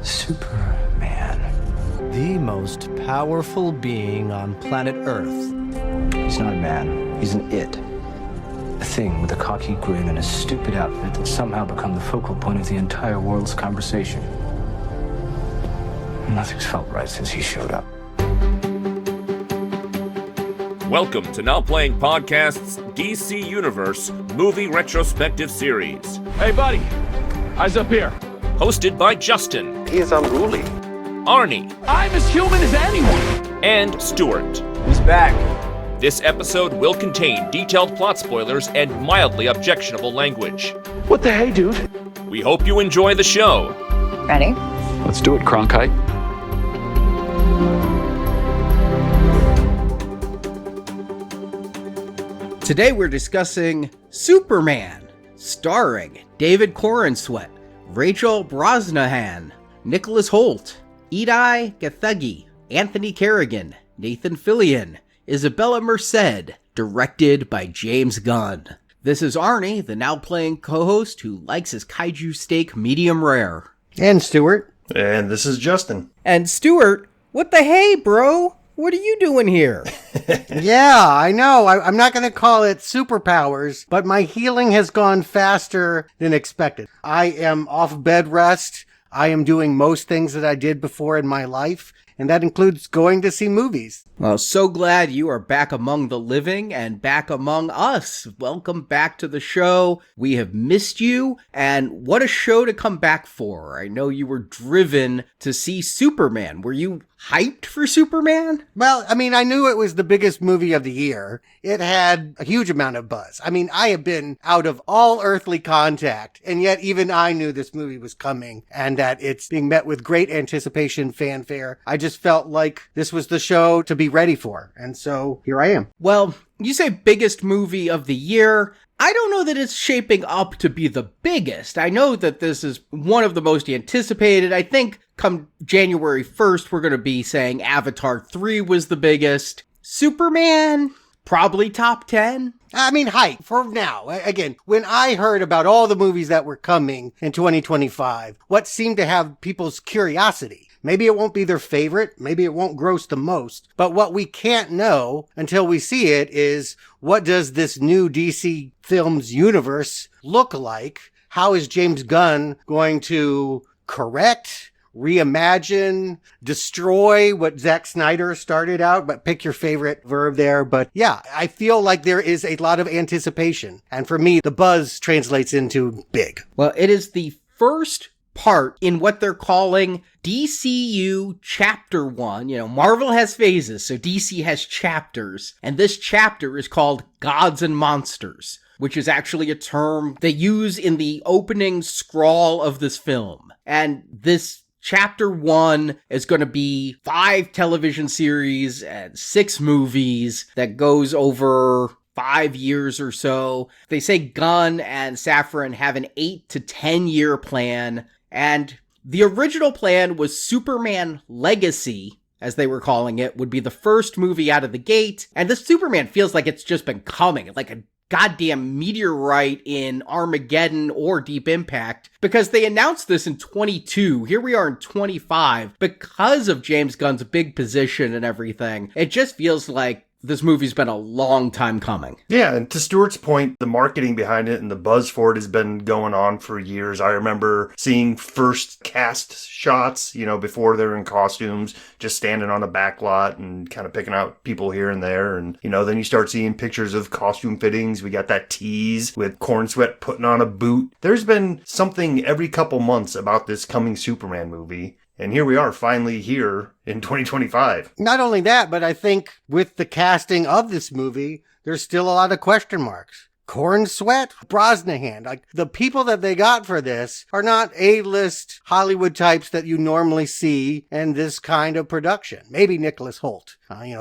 Superman. The most powerful being on planet Earth. He's not a man, he's an it. A thing with a cocky grin and a stupid outfit that's somehow become the focal point of the entire world's conversation. Nothing's felt right since he showed up. Welcome to Now Playing Podcast's DC Universe Movie Retrospective Series. Hey, buddy. Eyes up here. Hosted by Justin. He is unruly. Arnie. I'm as human as anyone. And Stuart. He's back. This episode will contain detailed plot spoilers and mildly objectionable language. What the hey, dude? We hope you enjoy the show. Ready? Let's do it, Cronkite. Today we're discussing Superman, starring David Corenswet, Rachel Brosnahan, Nicholas Hoult, Idai Gathegi, Anthony Kerrigan, Nathan Fillion, Isabella Merced, directed by James Gunn. This is Arnie, the now playing co-host who likes his kaiju steak medium rare. And Stuart. And this is Justin. And Stuart, what the hey, bro? What are you doing here? Yeah, I know. I'm not going to call it superpowers, but my healing has gone faster than expected. I am off bed rest. I am doing most things that I did before in my life, and that includes going to see movies. Well, so glad you are back among the living and back among us. Welcome back to the show. We have missed you, and what a show to come back for. I know you were driven to see Superman. Were you hyped for Superman? Well, I mean, I knew it was the biggest movie of the year. It had a huge amount of buzz. I mean, I have been out of all earthly contact, and yet even I knew this movie was coming and that it's being met with great anticipation, fanfare. I just felt like this was the show to be ready for, and so here I am. Well, you say biggest movie of the year. I don't know that it's shaping up to be the biggest. I know that this is one of the most anticipated. I think come January 1st, we're going to be saying Avatar 3 was the biggest. Superman, probably top 10. I mean, hype for now. Again, when I heard about all the movies that were coming in 2025, what seemed to have people's curiosity? Maybe it won't be their favorite. Maybe it won't gross the most. But what we can't know until we see it is, what does this new DC Films universe look like? How is James Gunn going to correct, reimagine, destroy what Zack Snyder started out? But pick your favorite verb there. But yeah, I feel like there is a lot of anticipation. And for me, the buzz translates into big. Well, it is the first part in what they're calling DCU Chapter 1. You know, Marvel has phases, so DC has chapters. And this chapter is called Gods and Monsters, which is actually a term they use in the opening scrawl of this film. And this Chapter 1 is going to be 5 television series and 6 movies that goes over 5 years or so. They say Gunn and Safran have an 8 to 10 year plan. And the original plan was Superman Legacy, as they were calling it, would be the first movie out of the gate. And this Superman feels like it's just been coming, like a goddamn meteorite in Armageddon or Deep Impact, because they announced this in 22. Here we are in 25. Because of James Gunn's big position and everything, it just feels like this movie's been a long time coming. Yeah, and to Stuart's point, the marketing behind it and the buzz for it has been going on for years. I remember seeing first cast shots, before they're in costumes, just standing on a back lot and kind of picking out people here and there. And, then you start seeing pictures of costume fittings. We got that tease with Cornsweat putting on a boot. There's been something every couple months about this coming Superman movie. And here we are, finally here in 2025. Not only that, but I think with the casting of this movie, there's still a lot of question marks. Cornsweat, Brosnahan, like the people that they got for this are not A-list Hollywood types that you normally see in this kind of production. Maybe Nicholas Hoult.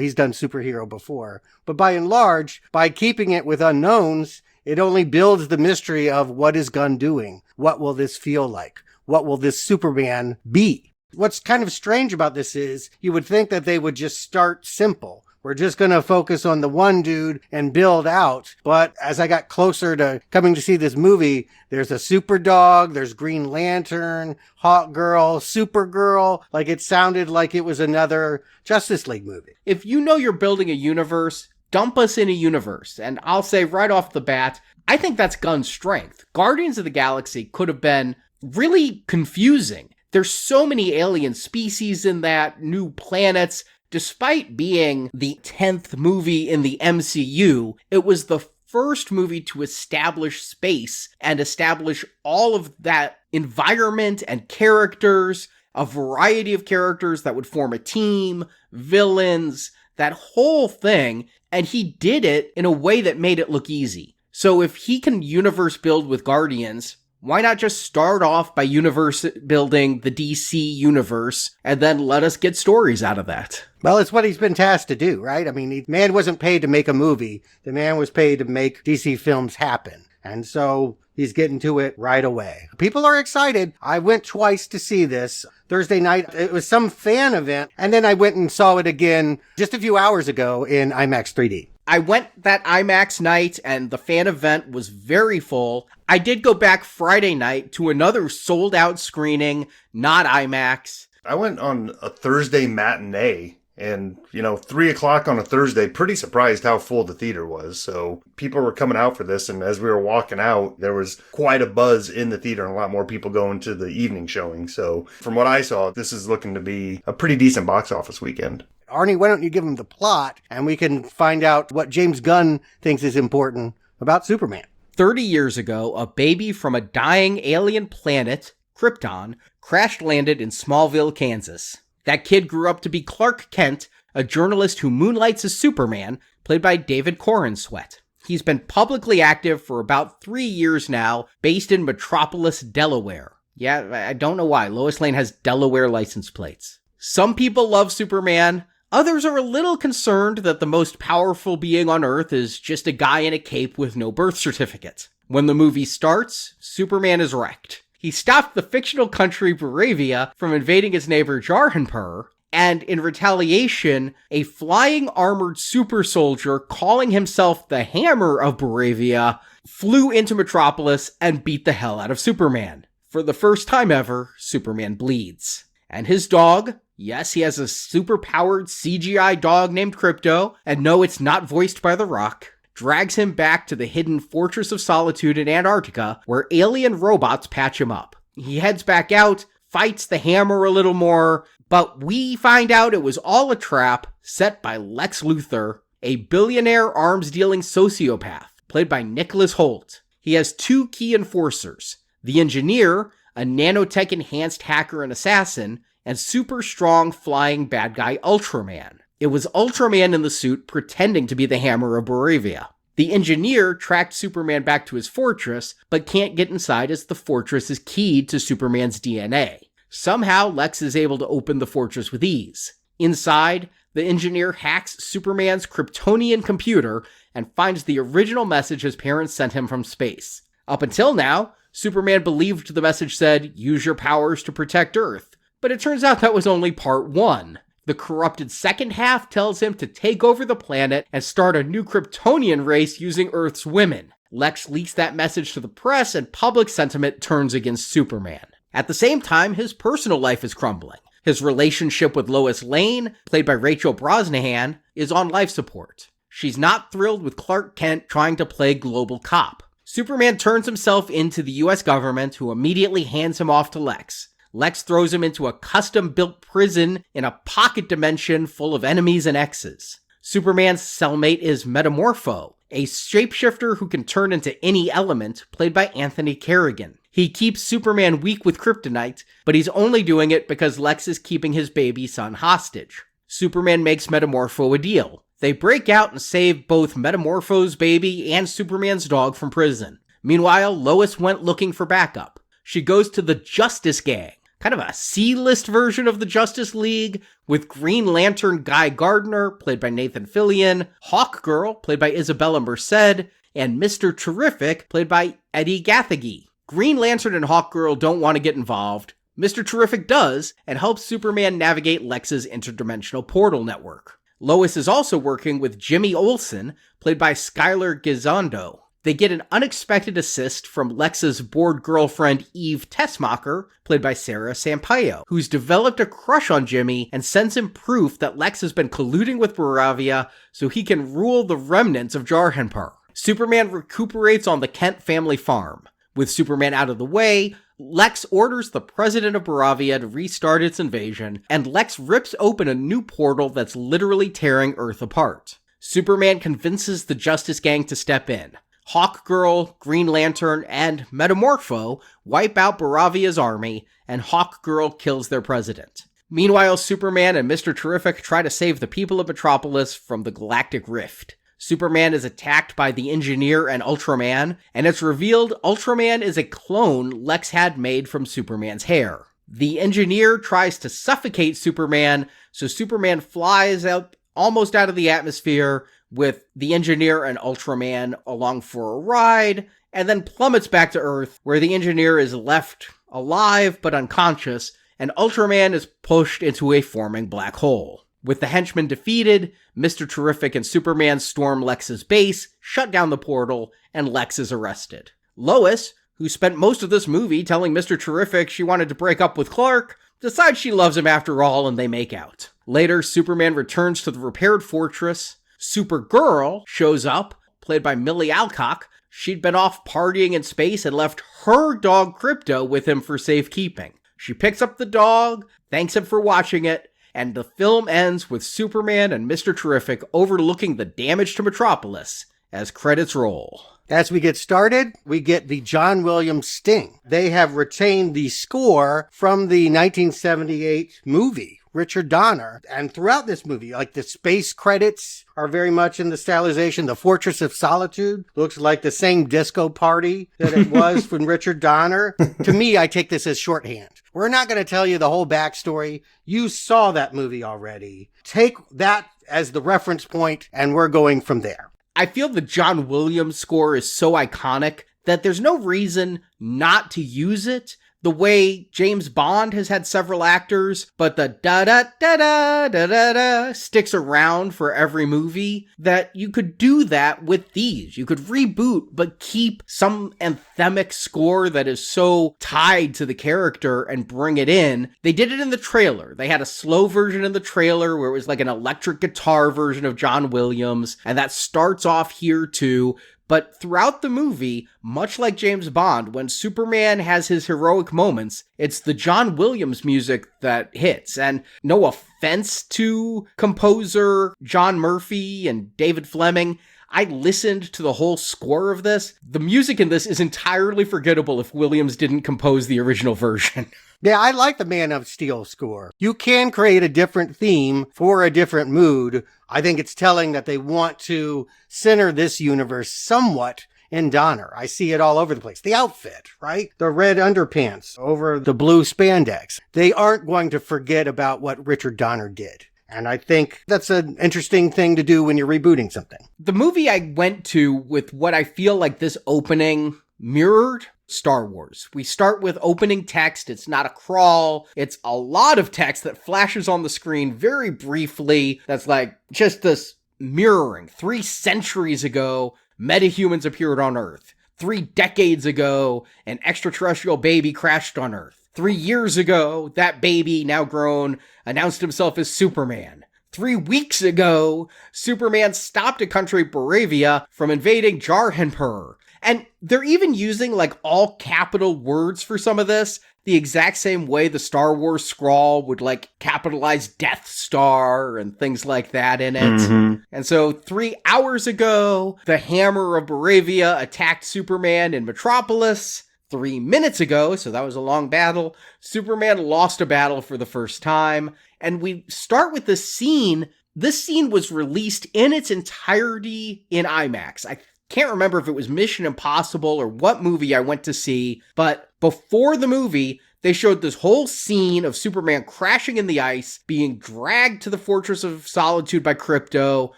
He's done superhero before. But by and large, by keeping it with unknowns, it only builds the mystery of what is Gunn doing? What will this feel like? What will this Superman be? What's kind of strange about this is you would think that they would just start simple. we're just going to focus on the one dude and build out. But as I got closer to coming to see this movie, there's a super dog, there's Green Lantern, Hawk Girl, Supergirl. Like, it sounded like it was another Justice League movie. If you know you're building a universe, dump us in a universe. And I'll say right off the bat, I think that's Gunn's strength. Guardians of the Galaxy could have been really confusing. There's so many alien species in that, new planets. Despite being the 10th movie in the MCU, it was the first movie to establish space and establish all of that environment and characters, a variety of characters that would form a team, villains, that whole thing. And he did it in a way that made it look easy. So if he can universe build with Guardians, why not just start off by universe building the DC universe and then let us get stories out of that? Well, it's what he's been tasked to do, right? I mean, the man wasn't paid to make a movie. The man was paid to make DC films happen. And so he's getting to it right away. People are excited. I went twice to see this. Thursday night, it was some fan event. And then I went and saw it again just a few hours ago in IMAX 3D. I went that IMAX night and the fan event was very full. I did go back Friday night to another sold out screening, not IMAX. I went on a Thursday matinee and, 3 o'clock on a Thursday, pretty surprised how full the theater was. So people were coming out for this. And as we were walking out, there was quite a buzz in the theater and a lot more people going to the evening showing. So from what I saw, this is looking to be a pretty decent box office weekend. Arnie, why don't you give him the plot and we can find out what James Gunn thinks is important about Superman. 30 years ago, a baby from a dying alien planet, Krypton, crash-landed in Smallville, Kansas. That kid grew up to be Clark Kent, a journalist who moonlights as Superman, played by David Corenswet. He's been publicly active for about 3 years now, based in Metropolis, Delaware. Yeah, I don't know why. Lois Lane has Delaware license plates. Some people love Superman. Others are a little concerned that the most powerful being on Earth is just a guy in a cape with no birth certificate. When the movie starts, Superman is wrecked. He stopped the fictional country Baravia from invading his neighbor Jarhanpur, and in retaliation, a flying armored super soldier calling himself the Hammer of Baravia flew into Metropolis and beat the hell out of Superman. For the first time ever, Superman bleeds. And his dog, yes, he has a super-powered CGI dog named Krypto, and no, it's not voiced by The Rock, drags him back to the hidden Fortress of Solitude in Antarctica, where alien robots patch him up. He heads back out, fights the Hammer a little more, but we find out it was all a trap set by Lex Luthor, a billionaire arms-dealing sociopath, played by Nicholas Hoult. He has two key enforcers, the Engineer, a nanotech-enhanced hacker and assassin, and super strong flying bad guy Ultraman. It was Ultraman in the suit pretending to be the Hammer of Baravia. The Engineer tracked Superman back to his fortress, but can't get inside as the fortress is keyed to Superman's DNA. Somehow, Lex is able to open the fortress with ease. Inside, the Engineer hacks Superman's Kryptonian computer and finds the original message his parents sent him from space. Up until now, Superman believed the message said, "Use your powers to protect Earth." But it turns out that was only part one. The corrupted second half tells him to take over the planet and start a new Kryptonian race using Earth's women. Lex leaks that message to the press and public sentiment turns against Superman. At the same time, his personal life is crumbling. His relationship with Lois Lane, played by Rachel Brosnahan, is on life support. She's not thrilled with Clark Kent trying to play global cop. Superman turns himself into the US government, who immediately hands him off to Lex. Lex throws him into a custom-built prison in a pocket dimension full of enemies and exes. Superman's cellmate is Metamorpho, a shapeshifter who can turn into any element, played by Anthony Carrigan. He keeps Superman weak with kryptonite, but he's only doing it because Lex is keeping his baby son hostage. Superman makes Metamorpho a deal. They break out and save both Metamorpho's baby and Superman's dog from prison. Meanwhile, Lois went looking for backup. She goes to the Justice Gang, kind of a C-list version of the Justice League, with Green Lantern Guy Gardner, played by Nathan Fillion, Hawk Girl, played by Isabella Merced, and Mr. Terrific, played by Eddie Gathegi. Green Lantern and Hawk Girl don't want to get involved. Mr. Terrific does, and helps Superman navigate Lex's interdimensional portal network. Lois is also working with Jimmy Olsen, played by Skylar Gisondo. They get an unexpected assist from Lex's bored girlfriend Eve Tessmacher, played by Sarah Sampaio, who's developed a crush on Jimmy and sends him proof that Lex has been colluding with Baravia so he can rule the remnants of Jarhanpur. Superman recuperates on the Kent family farm. With Superman out of the way, Lex orders the president of Baravia to restart its invasion, and Lex rips open a new portal that's literally tearing Earth apart. Superman convinces the Justice Gang to step in. Hawkgirl, Green Lantern, and Metamorpho wipe out Baravia's army, and Hawkgirl kills their president. Meanwhile, Superman and Mr. Terrific try to save the people of Metropolis from the Galactic Rift. Superman is attacked by the Engineer and Ultraman, and it's revealed Ultraman is a clone Lex had made from Superman's hair. The Engineer tries to suffocate Superman, so Superman flies out almost out of the atmosphere, with the Engineer and Ultraman along for a ride, and then plummets back to Earth, where the Engineer is left alive but unconscious, and Ultraman is pushed into a forming black hole. With the henchmen defeated, Mr. Terrific and Superman storm Lex's base, shut down the portal, and Lex is arrested. Lois, who spent most of this movie telling Mr. Terrific she wanted to break up with Clark, decides she loves him after all, and they make out. Later, Superman returns to the repaired fortress. Supergirl shows up, played by Millie Alcock. She'd been off partying in space and left her dog Krypto with him for safekeeping. She picks up the dog, thanks him for watching it, and the film ends with Superman and Mr. Terrific overlooking the damage to Metropolis as credits roll. As we get started, we get the John Williams sting. They have retained the score from the 1978 movie, Richard Donner. And throughout this movie, like the space credits are very much in the stylization. The Fortress of Solitude looks like the same disco party that it was from Richard Donner. To me, I take this as shorthand. We're not going to tell you the whole backstory. You saw that movie already. Take that as the reference point, and we're going from there. I feel the John Williams score is so iconic that there's no reason not to use it. The way James Bond has had several actors, but the da-da-da-da-da-da-da sticks around for every movie, that you could do that with these. You could reboot, but keep some anthemic score that is so tied to the character and bring it in. They did it in the trailer. They had a slow version in the trailer where it was like an electric guitar version of John Williams, and that starts off here too. But throughout the movie, much like James Bond, when Superman has his heroic moments, it's the John Williams music that hits. And no offense to composer John Murphy and David Fleming, I listened to the whole score of this. The music in this is entirely forgettable if Williams didn't compose the original version. Yeah, I like the Man of Steel score. You can create a different theme for a different mood. I think it's telling that they want to center this universe somewhat in Donner. I see it all over the place. The outfit, right? The red underpants over the blue spandex. They aren't going to forget about what Richard Donner did. And I think that's an interesting thing to do when you're rebooting something. The movie I went to with what I feel like this opening mirrored Star Wars. We start with opening text. It's not a crawl. It's a lot of text that flashes on the screen very briefly. That's like just this mirroring. 3 centuries ago, metahumans appeared on Earth. 3 decades ago, an extraterrestrial baby crashed on Earth. 3 years ago, that baby, now grown, announced himself as Superman. 3 weeks ago, Superman stopped a country, Baravia, from invading Jarhanpur. And they're even using like all capital words for some of this, the exact same way the Star Wars scrawl would like capitalize Death Star and things like that in it. Mm-hmm. And so 3 hours ago, the Hammer of Baravia attacked Superman in Metropolis. 3 minutes ago, so that was a long battle, Superman lost a battle for the first time. And we start with this scene. This scene was released in its entirety in IMAX. I can't remember if it was Mission Impossible or what movie I went to see, but before the movie, they showed this whole scene of Superman crashing in the ice, being dragged to the Fortress of Solitude by Krypto,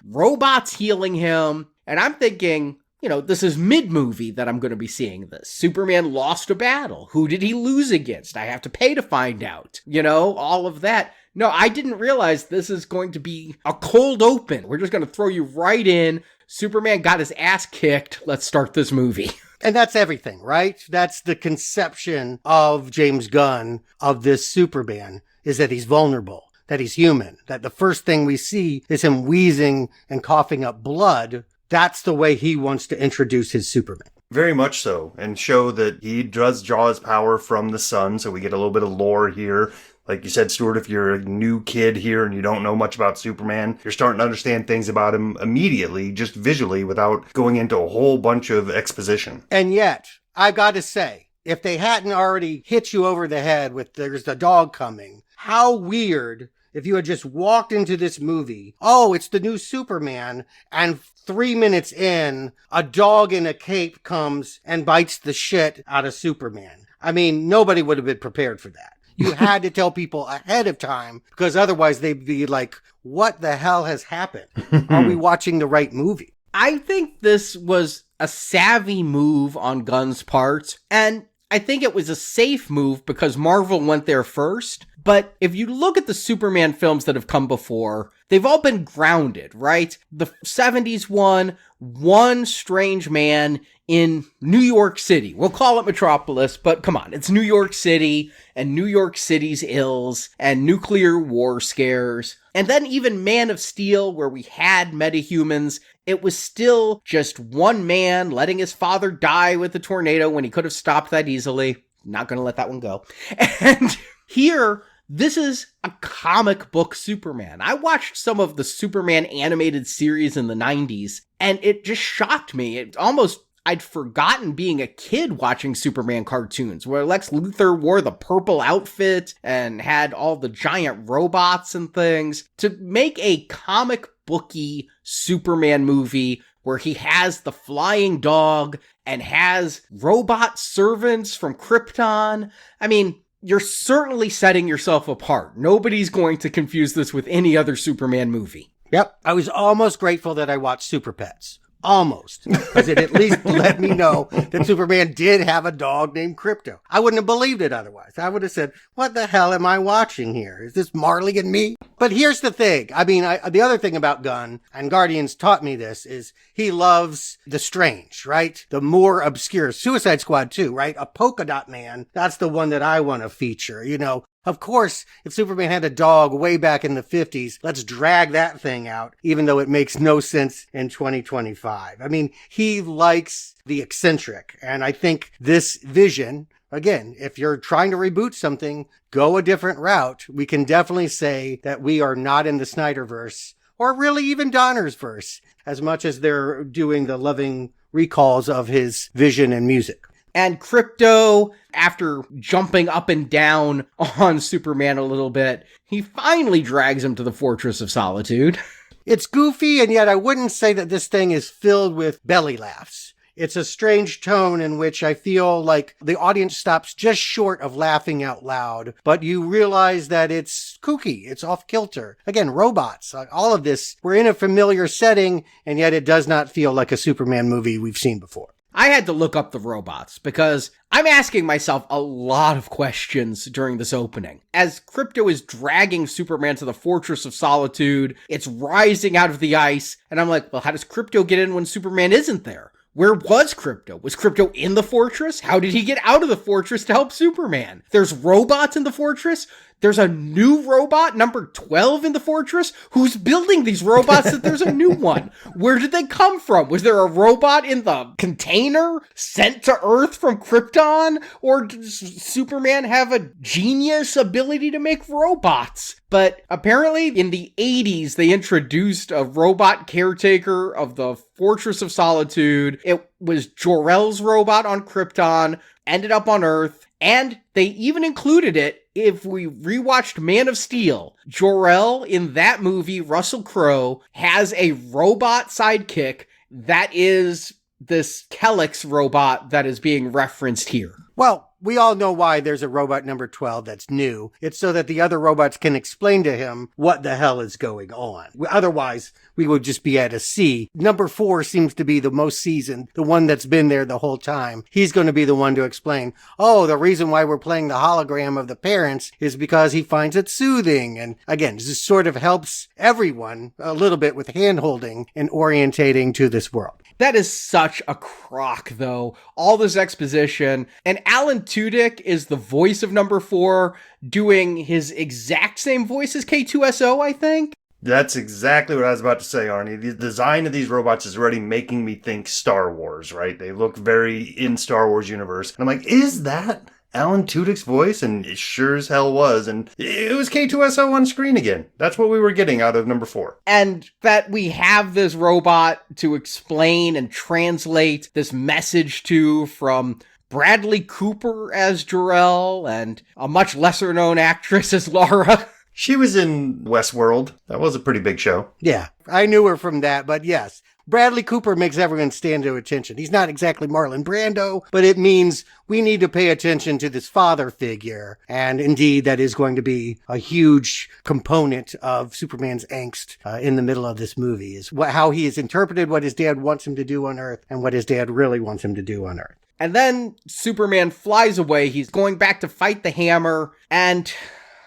robots healing him, and I'm thinking, you know, this is mid-movie that I'm going to be seeing this. Superman lost a battle. Who did he lose against? I have to pay to find out. You know, all of that. No, I didn't realize this is going to be a cold open. We're just going to throw you right in. Superman got his ass kicked. Let's start this movie. And that's everything, right? That's the conception of James Gunn of this Superman, is that he's vulnerable, that he's human, that the first thing we see is him wheezing and coughing up blood. That's the way he wants to introduce his Superman. Very much so, and show that he does draw his power from the sun, so we get a little bit of lore here. Like you said, Stuart, if you're a new kid here and you don't know much about Superman, you're starting to understand things about him immediately, just visually, without going into a whole bunch of exposition. And yet, I gotta say, if they hadn't already hit you over the head with there's the dog coming, how weird if you had just walked into this movie, oh, it's the new Superman, and 3 minutes in, a dog in a cape comes and bites the shit out of Superman. I mean, nobody would have been prepared for that. You had to tell people ahead of time, because otherwise they'd be like, what the hell has happened? Are we watching the right movie? I think this was a savvy move on Gunn's part, and I think it was a safe move because Marvel went there first. But if you look at the Superman films that have come before, they've all been grounded, right? The 70s one strange man in New York City. We'll call it Metropolis, but come on, it's New York City and New York City's ills and nuclear war scares. And then even Man of Steel, where we had metahumans, it was still just one man letting his father die with a tornado when he could have stopped that easily. Not gonna let that one go. And here, this is a comic book Superman. I watched some of the Superman animated series in the 90s, and it just shocked me. I'd forgotten being a kid watching Superman cartoons, where Lex Luthor wore the purple outfit and had all the giant robots and things. To make a comic booky Superman movie where he has the flying dog and has robot servants from Krypton, I mean, you're certainly setting yourself apart. Nobody's going to confuse this with any other Superman movie. Yep. I was almost grateful that I watched Super Pets. Almost. Because it at least let me know that Superman did have a dog named Krypto. I wouldn't have believed it otherwise. I would have said, what the hell am I watching here? Is this Marley and me? But here's the thing. I mean, the other thing about Gunn, and Guardians taught me this, is he loves the strange, right? The more obscure. Suicide Squad too, right? A polka dot man. That's the one that I want to feature, you know. Of course, if Superman had a dog way back in the 50s, let's drag that thing out, even though it makes no sense in 2025. I mean, he likes the eccentric. And I think this vision, again, if you're trying to reboot something, go a different route. We can definitely say that we are not in the Snyderverse, or really even Donner's verse, as much as they're doing the loving recalls of his vision and music. And Krypto, after jumping up and down on Superman a little bit, he finally drags him to the Fortress of Solitude. It's goofy, and yet I wouldn't say that this thing is filled with belly laughs. It's a strange tone in which I feel like the audience stops just short of laughing out loud, but you realize that it's kooky, it's off kilter. Again, robots, all of this, we're in a familiar setting, and yet it does not feel like a Superman movie we've seen before. I had to look up the robots because I'm asking myself a lot of questions during this opening. As Krypto is dragging Superman to the Fortress of Solitude, it's rising out of the ice, and I'm like, well, how does Krypto get in when Superman isn't there? Where was Krypto? Was Krypto in the fortress? How did he get out of the fortress to help Superman? There's robots in the fortress? There's a new robot, number 12 in the fortress? Who's building these robots that there's a new one? Where did they come from? Was there a robot in the container sent to Earth from Krypton? Or does Superman have a genius ability to make robots? But apparently in the 80s, they introduced a robot caretaker of the Fortress of Solitude. It was Jor-El's robot on Krypton, ended up on Earth, and they even included it if we rewatched Man of Steel. Jor-El in that movie, Russell Crowe, has a robot sidekick that is this Kellex robot that is being referenced here. Well, We all know why there's a robot number 12 that's new. It's so that the other robots can explain to him what the hell is going on. Otherwise, we would just be at a C. Number 4 seems to be the most seasoned, the one that's been there the whole time. He's going to be the one to explain, oh, the reason why we're playing the hologram of the parents is because he finds it soothing. And again, this sort of helps everyone a little bit with hand-holding and orientating to this world. That is such a crock, though. All this exposition. And Alan Tudyk is the voice of number 4, doing his exact same voice as K2SO, I think. That's exactly what I was about to say, Arnie. The design of these robots is already making me think Star Wars, right? They look very in Star Wars universe. And I'm like, is that Alan Tudyk's voice? And it sure as hell was. And it was K2SO on screen again. That's what we were getting out of number 4. And that we have this robot to explain and translate this message to, from Bradley Cooper as Jor-El and a much lesser known actress as Laura. She was in Westworld. That was a pretty big show. Yeah, I knew her from that, but yes. Bradley Cooper makes everyone stand to attention. He's not exactly Marlon Brando, but it means we need to pay attention to this father figure. And indeed, that is going to be a huge component of Superman's angst in the middle of this movie, is how he has interpreted what his dad wants him to do on Earth and what his dad really wants him to do on Earth. And then Superman flies away. He's going back to fight the Hammer. And,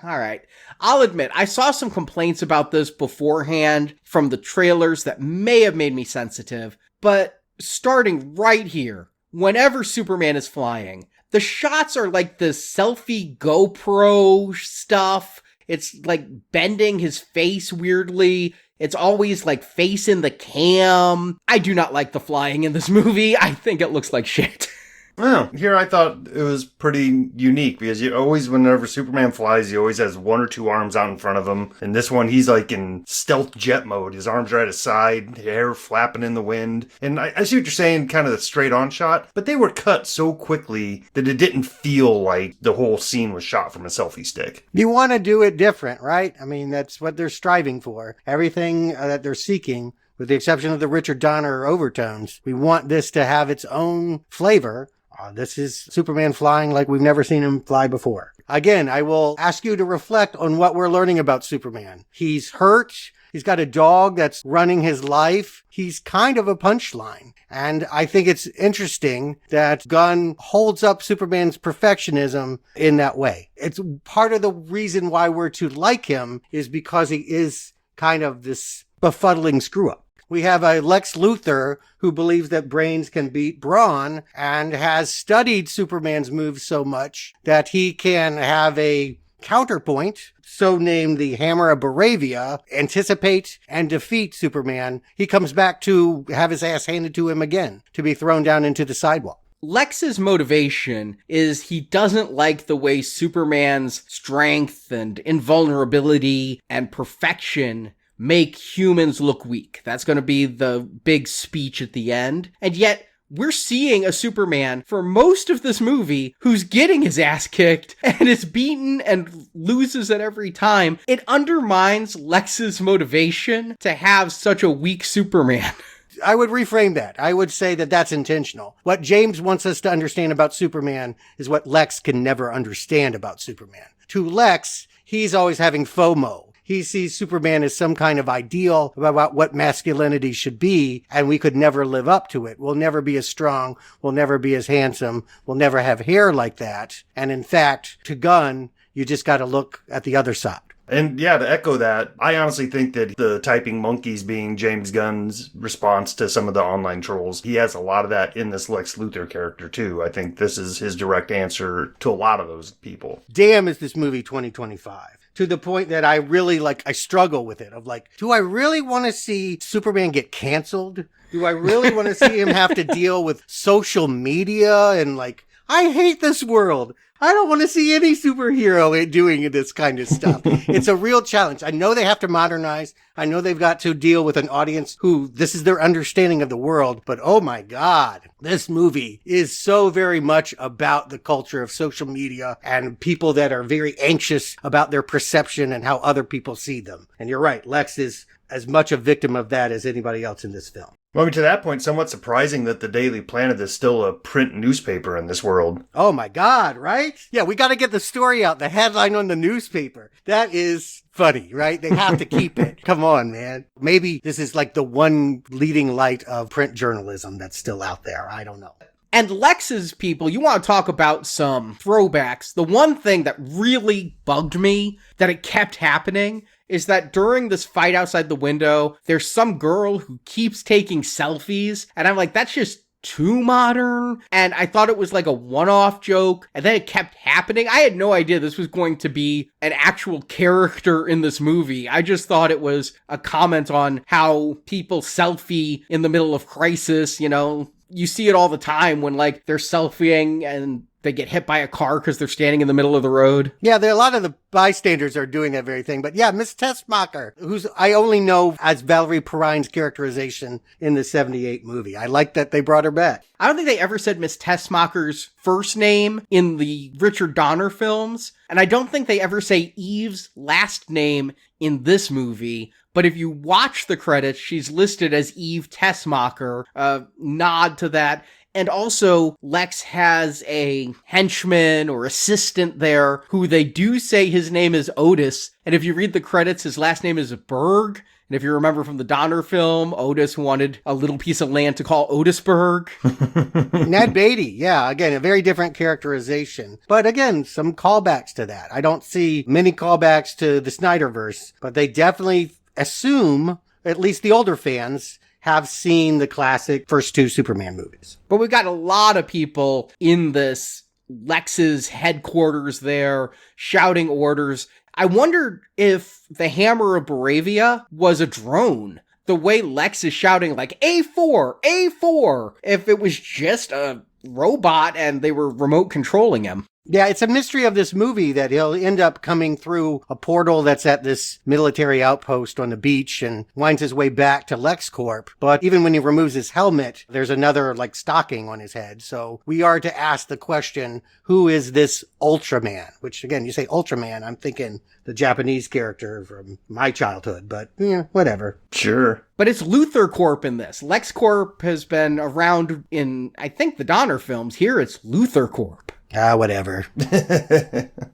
all right, I'll admit, I saw some complaints about this beforehand from the trailers that may have made me sensitive, but starting right here, whenever Superman is flying, the shots are like the selfie GoPro stuff. It's like bending his face weirdly. It's always like facing the cam. I do not like the flying in this movie. I think it looks like shit. Well, here I thought it was pretty unique because you always, whenever Superman flies, he always has 1 or 2 arms out in front of him. And this one, he's like in stealth jet mode. His arms are at his side, hair flapping in the wind. And I see what you're saying, kind of the straight on shot, but they were cut so quickly that it didn't feel like the whole scene was shot from a selfie stick. You want to do it different, right? I mean, that's what they're striving for. Everything that they're seeking, with the exception of the Richard Donner overtones, we want this to have its own flavor. This is Superman flying like we've never seen him fly before. Again, I will ask you to reflect on what we're learning about Superman. He's hurt. He's got a dog that's running his life. He's kind of a punchline. And I think it's interesting that Gunn holds up Superman's perfectionism in that way. It's part of the reason why we're to like him is because he is kind of this befuddling screw-up. We have a Lex Luthor who believes that brains can beat brawn and has studied Superman's moves so much that he can have a counterpoint, so named the Hammer of Baravia, anticipate and defeat Superman. He comes back to have his ass handed to him again, to be thrown down into the sidewalk. Lex's motivation is he doesn't like the way Superman's strength and invulnerability and perfection make humans look weak. That's going to be the big speech at the end. And yet, we're seeing a Superman for most of this movie who's getting his ass kicked and is beaten and loses at every time. It undermines Lex's motivation to have such a weak Superman. I would reframe that. I would say that that's intentional. What James wants us to understand about Superman is what Lex can never understand about Superman. To Lex, he's always having FOMO. He sees Superman as some kind of ideal about what masculinity should be, and we could never live up to it. We'll never be as strong. We'll never be as handsome. We'll never have hair like that. And in fact, to Gunn, you just got to look at the other side. And yeah, to echo that, I honestly think that the typing monkeys being James Gunn's response to some of the online trolls, he has a lot of that in this Lex Luthor character too. I think this is his direct answer to a lot of those people. Damn, is this movie 2025. To the point that I really I struggle with it of do I really want to see Superman get canceled? Do I really want to see him have to deal with social media and I hate this world. I don't want to see any superhero doing this kind of stuff. It's a real challenge. I know they have to modernize. I know they've got to deal with an audience who this is their understanding of the world. But oh my God, this movie is so very much about the culture of social media and people that are very anxious about their perception and how other people see them. And you're right, Lex is as much a victim of that as anybody else in this film. Well, I mean, to that point, somewhat surprising that the Daily Planet is still a print newspaper in this world. Oh my God, right? Yeah, we got to get the story out, the headline on the newspaper. That is funny, right? They have to keep it. Come on, man. Maybe this is like the one leading light of print journalism that's still out there. I don't know. And Lex's people, you want to talk about some throwbacks. The one thing that really bugged me, that it kept happening, is that during this fight outside the window, there's some girl who keeps taking selfies. And I'm like, that's just too modern. And I thought it was like a one-off joke. And then it kept happening. I had no idea this was going to be an actual character in this movie. I just thought it was a comment on how people selfie in the middle of crisis, you know. You see it all the time when, like, they're selfieing and they get hit by a car because they're standing in the middle of the road. Yeah, a lot of the bystanders are doing that very thing. But yeah, Miss Tessmacher, who's I only know as Valerie Perrine's characterization in the 78 movie. I like that they brought her back. I don't think they ever said Miss Tessmacher's first name in the Richard Donner films. And I don't think they ever say Eve's last name in this movie. But if you watch the credits, she's listed as Eve Tessmacher, nod to that. And also, Lex has a henchman or assistant there who they do say his name is Otis. And if you read the credits, his last name is Berg. And if you remember from the Donner film, Otis wanted a little piece of land to call Otisburg. Ned Beatty, yeah, again, a very different characterization. But again, some callbacks to that. I don't see many callbacks to the Snyderverse, but they definitely assume, at least the older fans, have seen the classic first two Superman movies. But we've got a lot of people in this Lex's headquarters there shouting orders. I wondered if the Hammer of Baravia was a drone. The way Lex is shouting like A4, A4, if it was just a robot and they were remote controlling him. Yeah, it's a mystery of this movie that he'll end up coming through a portal that's at this military outpost on the beach and winds his way back to LexCorp. But even when he removes his helmet, there's another like stocking on his head. So we are to ask the question, who is this Ultraman? Which again, you say Ultraman, I'm thinking the Japanese character from my childhood, but yeah, whatever. Sure. But it's Luthor Corp in this. LexCorp has been around in, I think, the Donner films. Here it's Luthor Corp. Ah, whatever.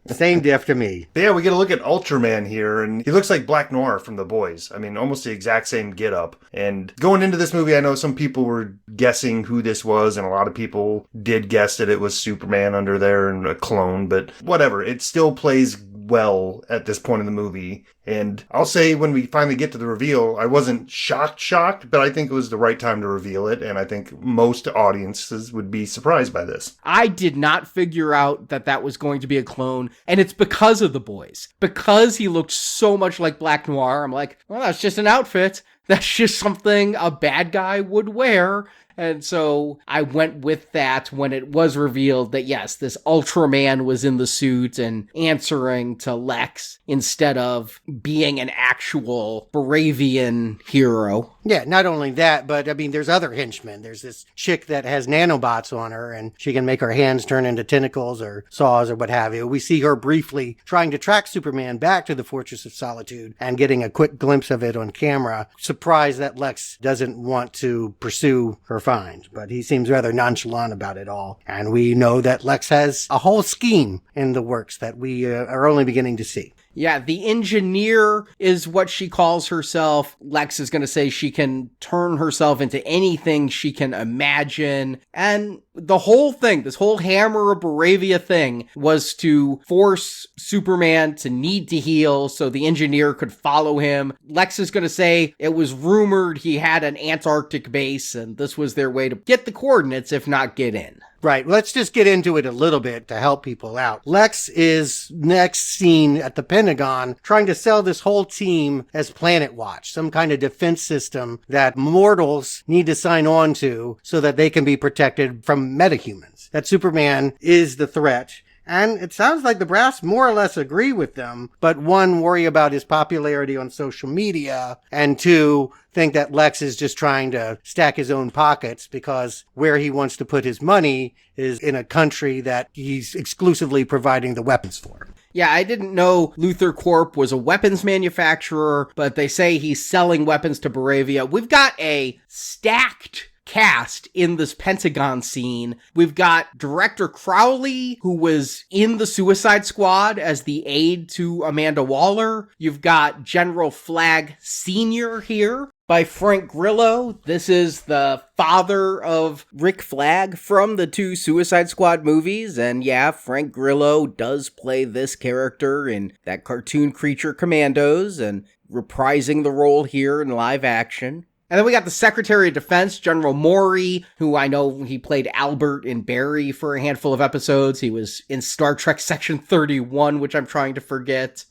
Same diff to me. But yeah, we get a look at Ultraman here, and he looks like Black Noir from The Boys. I mean, almost the exact same getup. And going into this movie, I know some people were guessing who this was, and a lot of people did guess that it was Superman under there and a clone, but whatever. It still plays well at this point in the movie. And I'll say when we finally get to the reveal, I wasn't shocked, but I think it was the right time to reveal it. And I think most audiences would be surprised by this. I did not figure out that that was going to be a clone. And it's because of The Boys. Because he looked so much like Black Noir. I'm like, well, that's just an outfit. That's just something a bad guy would wear. And so I went with that when it was revealed that, yes, this Ultraman was in the suit and answering to Lex instead of being an actual Baravian hero. Yeah, not only that, but I mean, there's other henchmen. There's this chick that has nanobots on her and she can make her hands turn into tentacles or saws or what have you. We see her briefly trying to track Superman back to the Fortress of Solitude and getting a quick glimpse of it on camera. Surprised that Lex doesn't want to pursue her find, but he seems rather nonchalant about it all. And we know that Lex has a whole scheme in the works that we are only beginning to see. Yeah, the engineer is what she calls herself. Lex is going to say she can turn herself into anything she can imagine. And the whole thing, this whole Hammer of Baravia thing, was to force Superman to need to heal so the engineer could follow him. Lex is going to say it was rumored he had an Antarctic base and this was their way to get the coordinates, if not get in. Right. Let's just get into it a little bit to help people out. Lex is next seen at the Pentagon trying to sell this whole team as Planet Watch, some kind of defense system that mortals need to sign on to so that they can be protected from metahumans. That Superman is the threat. And it sounds like the brass more or less agree with them, but one, worry about his popularity on social media, and two, think that Lex is just trying to stack his own pockets because where he wants to put his money is in a country that he's exclusively providing the weapons for. Yeah, I didn't know Luthor Corp was a weapons manufacturer, but they say he's selling weapons to Baravia. We've got a stacked cast in this Pentagon scene. We've got Director Crowley, who was in the Suicide Squad as the aide to Amanda Waller. You've got General Flagg Sr. here by Frank Grillo. This is the father of Rick Flag from the 2 Suicide Squad movies. And yeah, Frank Grillo does play this character in that cartoon Creature Commandos and reprising the role here in live action. And then we got the Secretary of Defense, General Maury, who I know he played Albert in Barry for a handful of episodes. He was in Star Trek Section 31, which I'm trying to forget.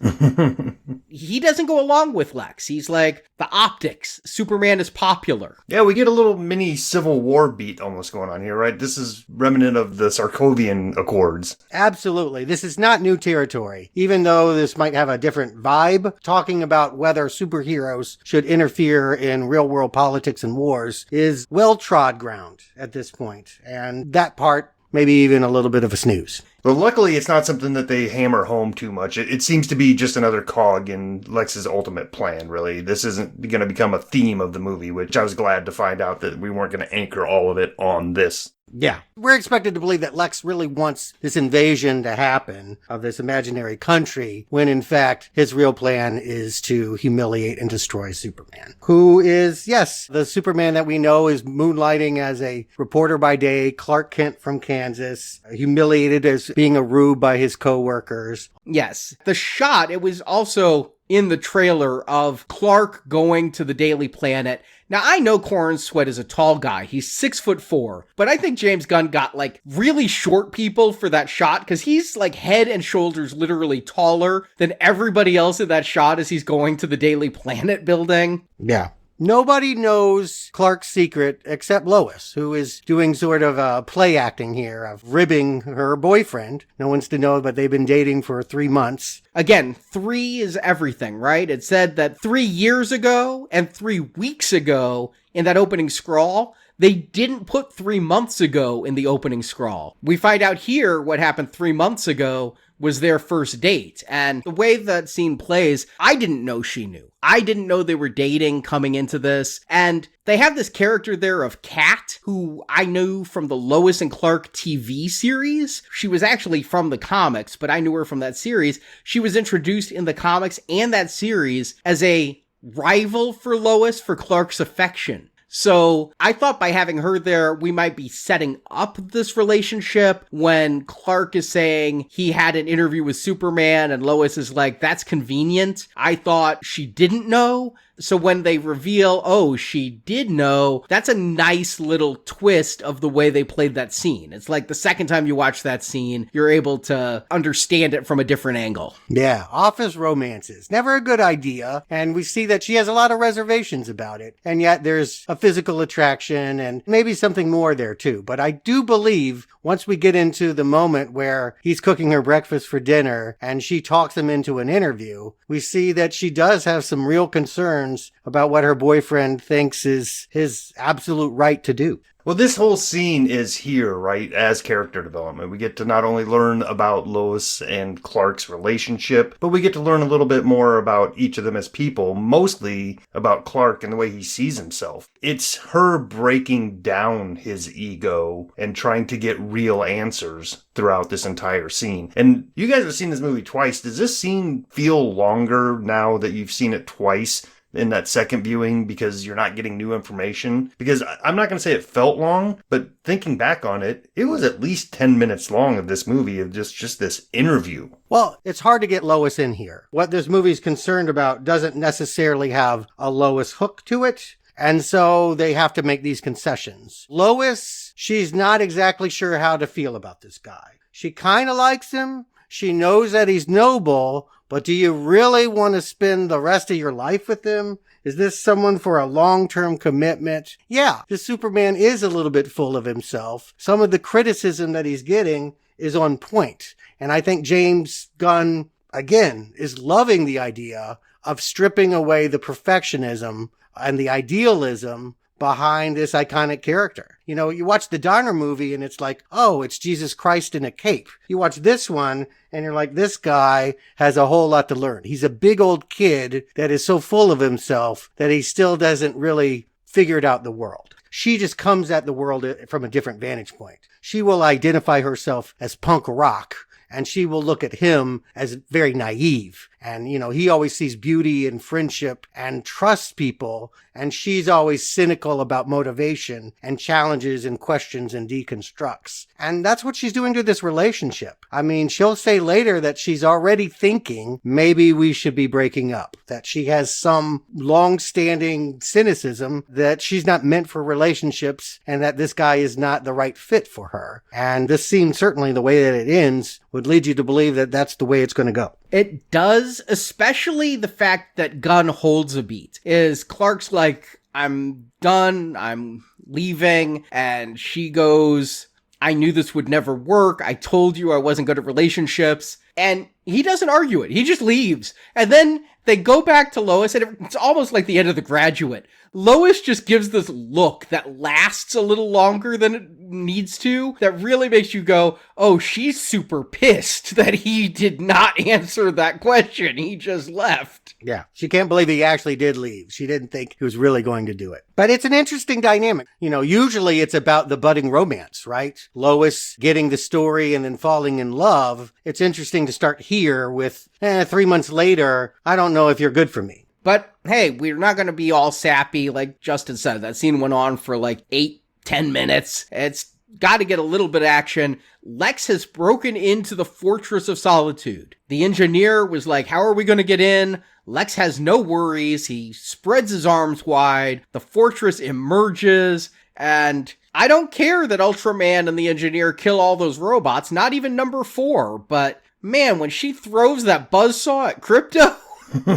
He doesn't go along with Lex. He's like, the optics. Superman is popular. Yeah, we get a little mini Civil War beat almost going on here, right? This is remnant of the Sokovian Accords. Absolutely. This is not new territory. Even though this might have a different vibe, talking about whether superheroes should interfere in real-world politics and wars is well-trod ground at this point. And that part, maybe even a little bit of a snooze. But luckily, it's not something that they hammer home too much. It seems to be just another cog in Lex's ultimate plan, really. This isn't going to become a theme of the movie, which I was glad to find out that we weren't going to anchor all of it on this. Yeah. We're expected to believe that Lex really wants this invasion to happen of this imaginary country, when in fact his real plan is to humiliate and destroy Superman, who is, yes, the Superman that we know is moonlighting as a reporter by day, Clark Kent from Kansas, humiliated as being a rube by his co-workers. Yes. The shot, it was also in the trailer of Clark going to the Daily Planet. Now, I know Corn Sweat is a tall guy. He's 6'4", but I think James Gunn got like really short people for that shot because he's like head and shoulders literally taller than everybody else in that shot as he's going to the Daily Planet building. Yeah. Nobody knows Clark's secret except Lois, who is doing sort of play acting here of ribbing her boyfriend. No one's to know, but they've been dating for 3 months. Again, 3 is everything, right? It said that 3 years ago and 3 weeks ago in that opening scrawl, they didn't put 3 months ago in the opening scrawl. We find out here what happened 3 months ago was their first date. And the way that scene plays, I didn't know she knew. I didn't know they were dating coming into this. And they have this character there of Kat, who I knew from the Lois and Clark TV series. She was actually from the comics, but I knew her from that series. She was introduced in the comics and that series as a rival for Lois for Clark's affection. So I thought by having her there, we might be setting up this relationship when Clark is saying he had an interview with Superman and Lois is like, that's convenient. I thought she didn't know. So when they reveal, oh, she did know, that's a nice little twist of the way they played that scene. It's like the second time you watch that scene, you're able to understand it from a different angle. Yeah, office romances. Never a good idea. And we see that she has a lot of reservations about it. And yet there's a physical attraction and maybe something more there too. But I do believe once we get into the moment where he's cooking her breakfast for dinner and she talks him into an interview, we see that she does have some real concerns about what her boyfriend thinks is his absolute right to do. Well, this whole scene is here, right, as character development. We get to not only learn about Lois and Clark's relationship, but we get to learn a little bit more about each of them as people, mostly about Clark and the way he sees himself. It's her breaking down his ego and trying to get real answers throughout this entire scene. And you guys have seen this movie twice. Does this scene feel longer now that you've seen it twice in that second viewing because you're not getting new information? Because I'm not going to say it felt long, but thinking back on it, it was at least 10 minutes long of this movie of just this interview. Well, it's hard to get Lois in here. What this movie's concerned about doesn't necessarily have a Lois hook to it. And so they have to make these concessions. Lois, she's not exactly sure how to feel about this guy. She kind of likes him. She knows that he's noble, but do you really want to spend the rest of your life with him? Is this someone for a long-term commitment? Yeah, this Superman is a little bit full of himself. Some of the criticism that he's getting is on point. And I think James Gunn, again, is loving the idea of stripping away the perfectionism and the idealism behind this iconic character. You know, you watch the Donner movie and it's like, oh, it's Jesus Christ in a cape. You watch this one and you're like, this guy has a whole lot to learn. He's a big old kid that is so full of himself that he still doesn't really figure out the world. She just comes at the world from a different vantage point. She will identify herself as punk rock, and she will look at him as very naive. And, you know, he always sees beauty and friendship and trusts people. And she's always cynical about motivation and challenges and questions and deconstructs. And that's what she's doing to this relationship. I mean, she'll say later that she's already thinking maybe we should be breaking up, that she has some long-standing cynicism that she's not meant for relationships and that this guy is not the right fit for her. And this scene, certainly the way that it ends, would lead you to believe that that's the way it's going to go. It does, especially the fact that Gunn holds a beat. Is Clark's like, I'm done, I'm leaving, and she goes, I knew this would never work, I told you I wasn't good at relationships, and he doesn't argue it, he just leaves. And then they go back to Lois, and it's almost like the end of The Graduate. Lois just gives this look that lasts a little longer than it needs to, that really makes you go, oh, she's super pissed that he did not answer that question. He just left. Yeah, she can't believe he actually did leave. She didn't think he was really going to do it. But it's an interesting dynamic. You know, usually it's about the budding romance, right? Lois getting the story and then falling in love. It's interesting to start here with, 3 months later, I don't know if you're good for me. But hey, we're not going to be all sappy like Justin said. That scene went on for like 8-10 minutes. It's got to get a little bit of action. Lex has broken into the Fortress of Solitude. The engineer was like, how are we going to get in? Lex has no worries. He spreads his arms wide. The fortress emerges. And I don't care that Ultraman and the engineer kill all those robots, not even number 4. But man, when she throws that buzzsaw at Krypto...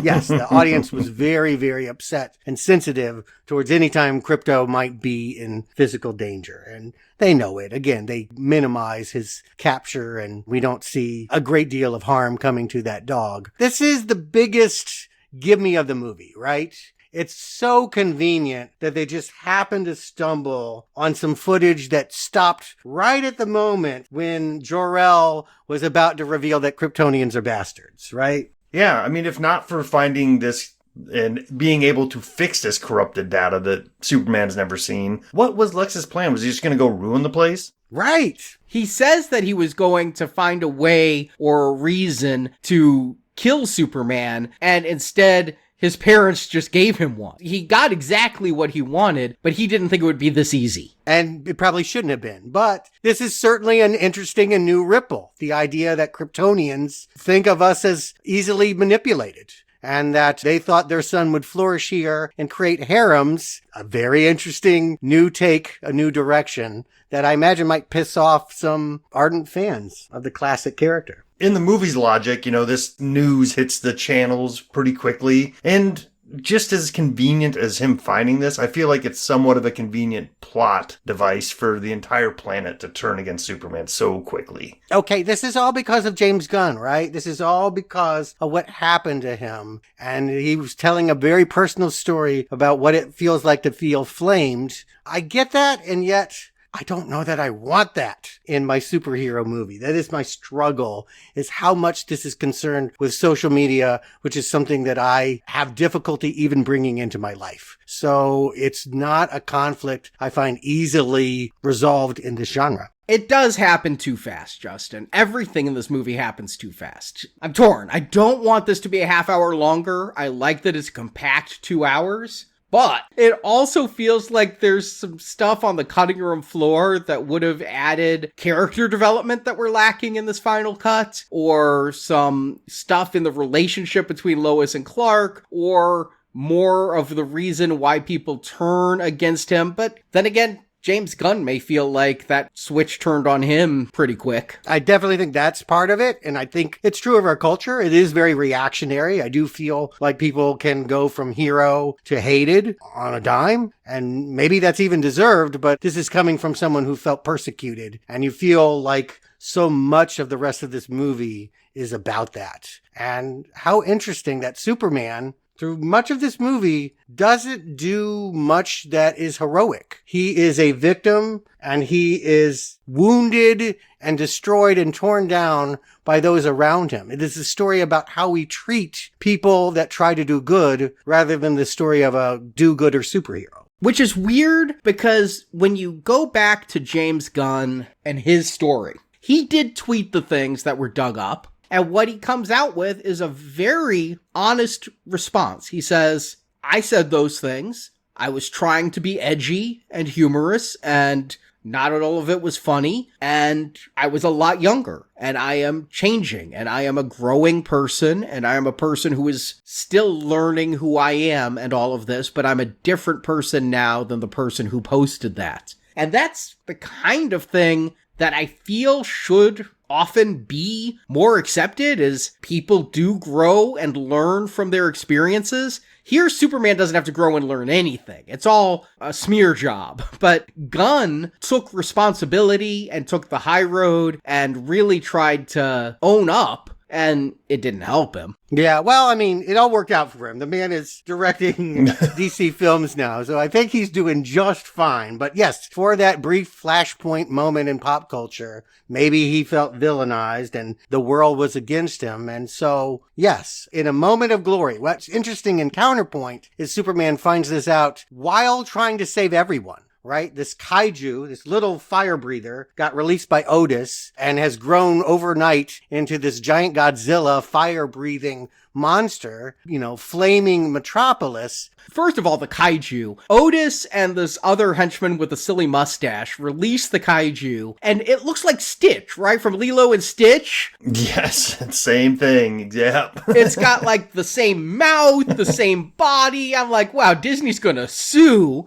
Yes, the audience was very, very upset and sensitive towards any time Krypto might be in physical danger. And they know it. Again, they minimize his capture and we don't see a great deal of harm coming to that dog. This is the biggest gimme of the movie, right? It's so convenient that they just happened to stumble on some footage that stopped right at the moment when Jor-El was about to reveal that Kryptonians are bastards, right? Yeah, I mean, if not for finding this and being able to fix this corrupted data that Superman's never seen, what was Lex's plan? Was he just going to go ruin the place? Right. He says that he was going to find a way or a reason to kill Superman, and instead his parents just gave him one. He got exactly what he wanted, but he didn't think it would be this easy. And it probably shouldn't have been. But this is certainly an interesting and new ripple. The idea that Kryptonians think of us as easily manipulated and that they thought their son would flourish here and create harems. A very interesting new take, a new direction that I imagine might piss off some ardent fans of the classic character. In the movie's logic, you know, this news hits the channels pretty quickly. And just as convenient as him finding this, I feel like it's somewhat of a convenient plot device for the entire planet to turn against Superman so quickly. Okay, this is all because of James Gunn, right? This is all because of what happened to him. And he was telling a very personal story about what it feels like to feel flamed. I get that, and yet I don't know that I want that in my superhero movie. That is my struggle, is how much this is concerned with social media, which is something that I have difficulty even bringing into my life. So it's not a conflict I find easily resolved in this genre. It does happen too fast, Justin. Everything in this movie happens too fast. I'm torn. I don't want this to be a half hour longer. I like that it's compact 2 hours. But it also feels like there's some stuff on the cutting room floor that would have added character development that we're lacking in this final cut, or some stuff in the relationship between Lois and Clark, or more of the reason why people turn against him. But then again, James Gunn may feel like that switch turned on him pretty quick. I definitely think that's part of it. And I think it's true of our culture. It is very reactionary. I do feel like people can go from hero to hated on a dime. And maybe that's even deserved, but this is coming from someone who felt persecuted. And you feel like so much of the rest of this movie is about that. And how interesting that Superman, through much of this movie, doesn't do much that is heroic. He is a victim, and he is wounded and destroyed and torn down by those around him. It is a story about how we treat people that try to do good, rather than the story of a do-gooder superhero. Which is weird, because when you go back to James Gunn and his story, he did tweet the things that were dug up, and what he comes out with is a very honest response. He says, I said those things. I was trying to be edgy and humorous, and not all of it was funny, and I was a lot younger, and I am changing, and I am a growing person, and I am a person who is still learning who I am and all of this, but I'm a different person now than the person who posted that. And that's the kind of thing that I feel should often be more accepted, as people do grow and learn from their experiences. Here, Superman doesn't have to grow and learn anything. It's all a smear job. But Gunn took responsibility and took the high road and really tried to own up, and it didn't help him. Yeah, well, I mean, it all worked out for him. The man is directing DC films now, so I think he's doing just fine. But yes, for that brief flashpoint moment in pop culture, maybe he felt villainized and the world was against him. And so, yes, in a moment of glory, what's interesting in Counterpoint is Superman finds this out while trying to save everyone. Right? This kaiju, this little fire breather, got released by Otis and has grown overnight into this giant Godzilla fire-breathing monster, flaming metropolis. First of all, the kaiju. Otis and this other henchman with a silly mustache release the kaiju, and it looks like Stitch, right? From Lilo and Stitch. Yes, same thing. Yep. It's got like the same mouth, the same body. I'm like, wow, Disney's gonna sue.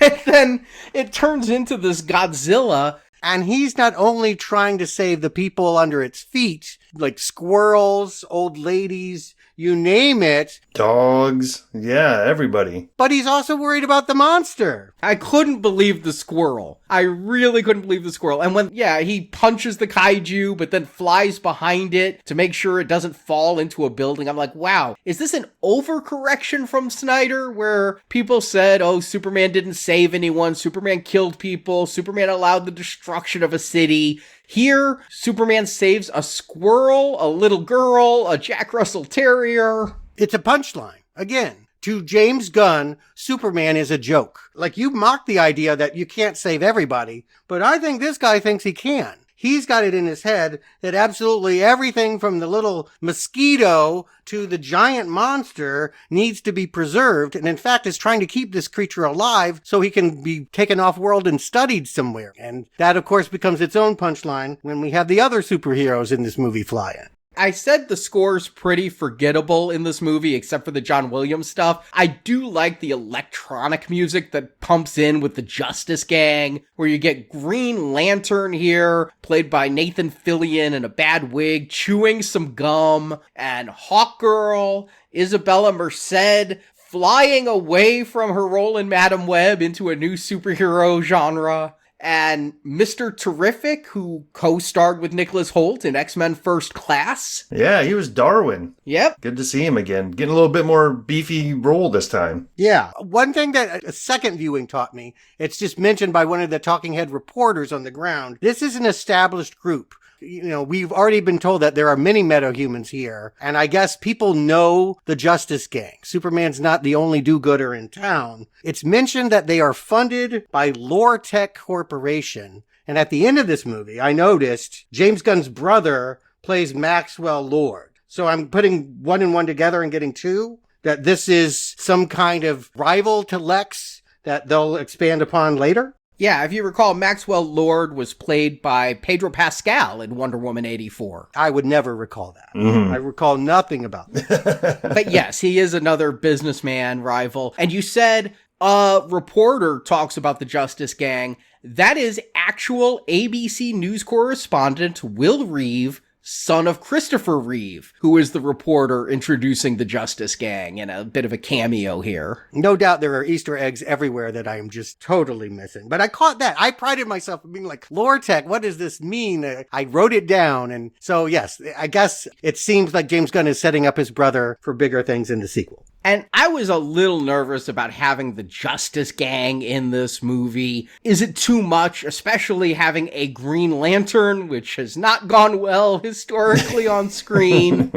And then it turns into this Godzilla. And he's not only trying to save the people under its feet, like squirrels, old ladies, you name it. Dogs. Yeah, everybody. But he's also worried about the monster. I couldn't believe the squirrel. I really couldn't believe the squirrel. And when, he punches the kaiju, but then flies behind it to make sure it doesn't fall into a building. I'm like, wow, is this an overcorrection from Snyder, where people said, oh, Superman didn't save anyone, Superman killed people, Superman allowed the destruction of a city. Here, Superman saves a squirrel, a little girl, a Jack Russell Terrier. It's a punchline. Again, to James Gunn, Superman is a joke. Like, you mock the idea that you can't save everybody, but I think this guy thinks he can. He's got it in his head that absolutely everything from the little mosquito to the giant monster needs to be preserved, and in fact is trying to keep this creature alive so he can be taken off world and studied somewhere. And that, of course, becomes its own punchline when we have the other superheroes in this movie fly in. I said the score's pretty forgettable in this movie, except for the John Williams stuff. I do like the electronic music that pumps in with the Justice Gang, where you get Green Lantern here, played by Nathan Fillion in a bad wig, chewing some gum, and Hawkgirl, Isabella Merced, flying away from her role in Madam Web into a new superhero genre. And Mr. Terrific, who co-starred with Nicholas Hoult in X-Men First Class. Yeah, he was Darwin. Yep. Good to see him again. Getting a little bit more beefy role this time. Yeah. One thing that a second viewing taught me, it's just mentioned by one of the talking head reporters on the ground. This is an established group. We've already been told that there are many metahumans here, and I guess people know the Justice Gang. Superman's not the only do-gooder in town. It's mentioned that they are funded by Lore-Tech Corporation, and at the end of this movie, I noticed James Gunn's brother plays Maxwell Lord. So I'm putting one and one together and getting two, that this is some kind of rival to Lex that they'll expand upon later. Yeah, if you recall, Maxwell Lord was played by Pedro Pascal in Wonder Woman 84. I would never recall that. Mm-hmm. I recall nothing about that. But yes, he is another businessman rival. And you said a reporter talks about the Justice Gang. That is actual ABC News correspondent Will Reeve son of Christopher Reeve, who is the reporter introducing the Justice Gang in a bit of a cameo here. No doubt there are Easter eggs everywhere that I am just totally missing. But I caught that. I prided myself in being like, lore tech, what does this mean? I wrote it down. And so, yes, I guess it seems like James Gunn is setting up his brother for bigger things in the sequel. And I was a little nervous about having the Justice Gang in this movie. Is it too much, especially having a Green Lantern, which has not gone well historically on screen?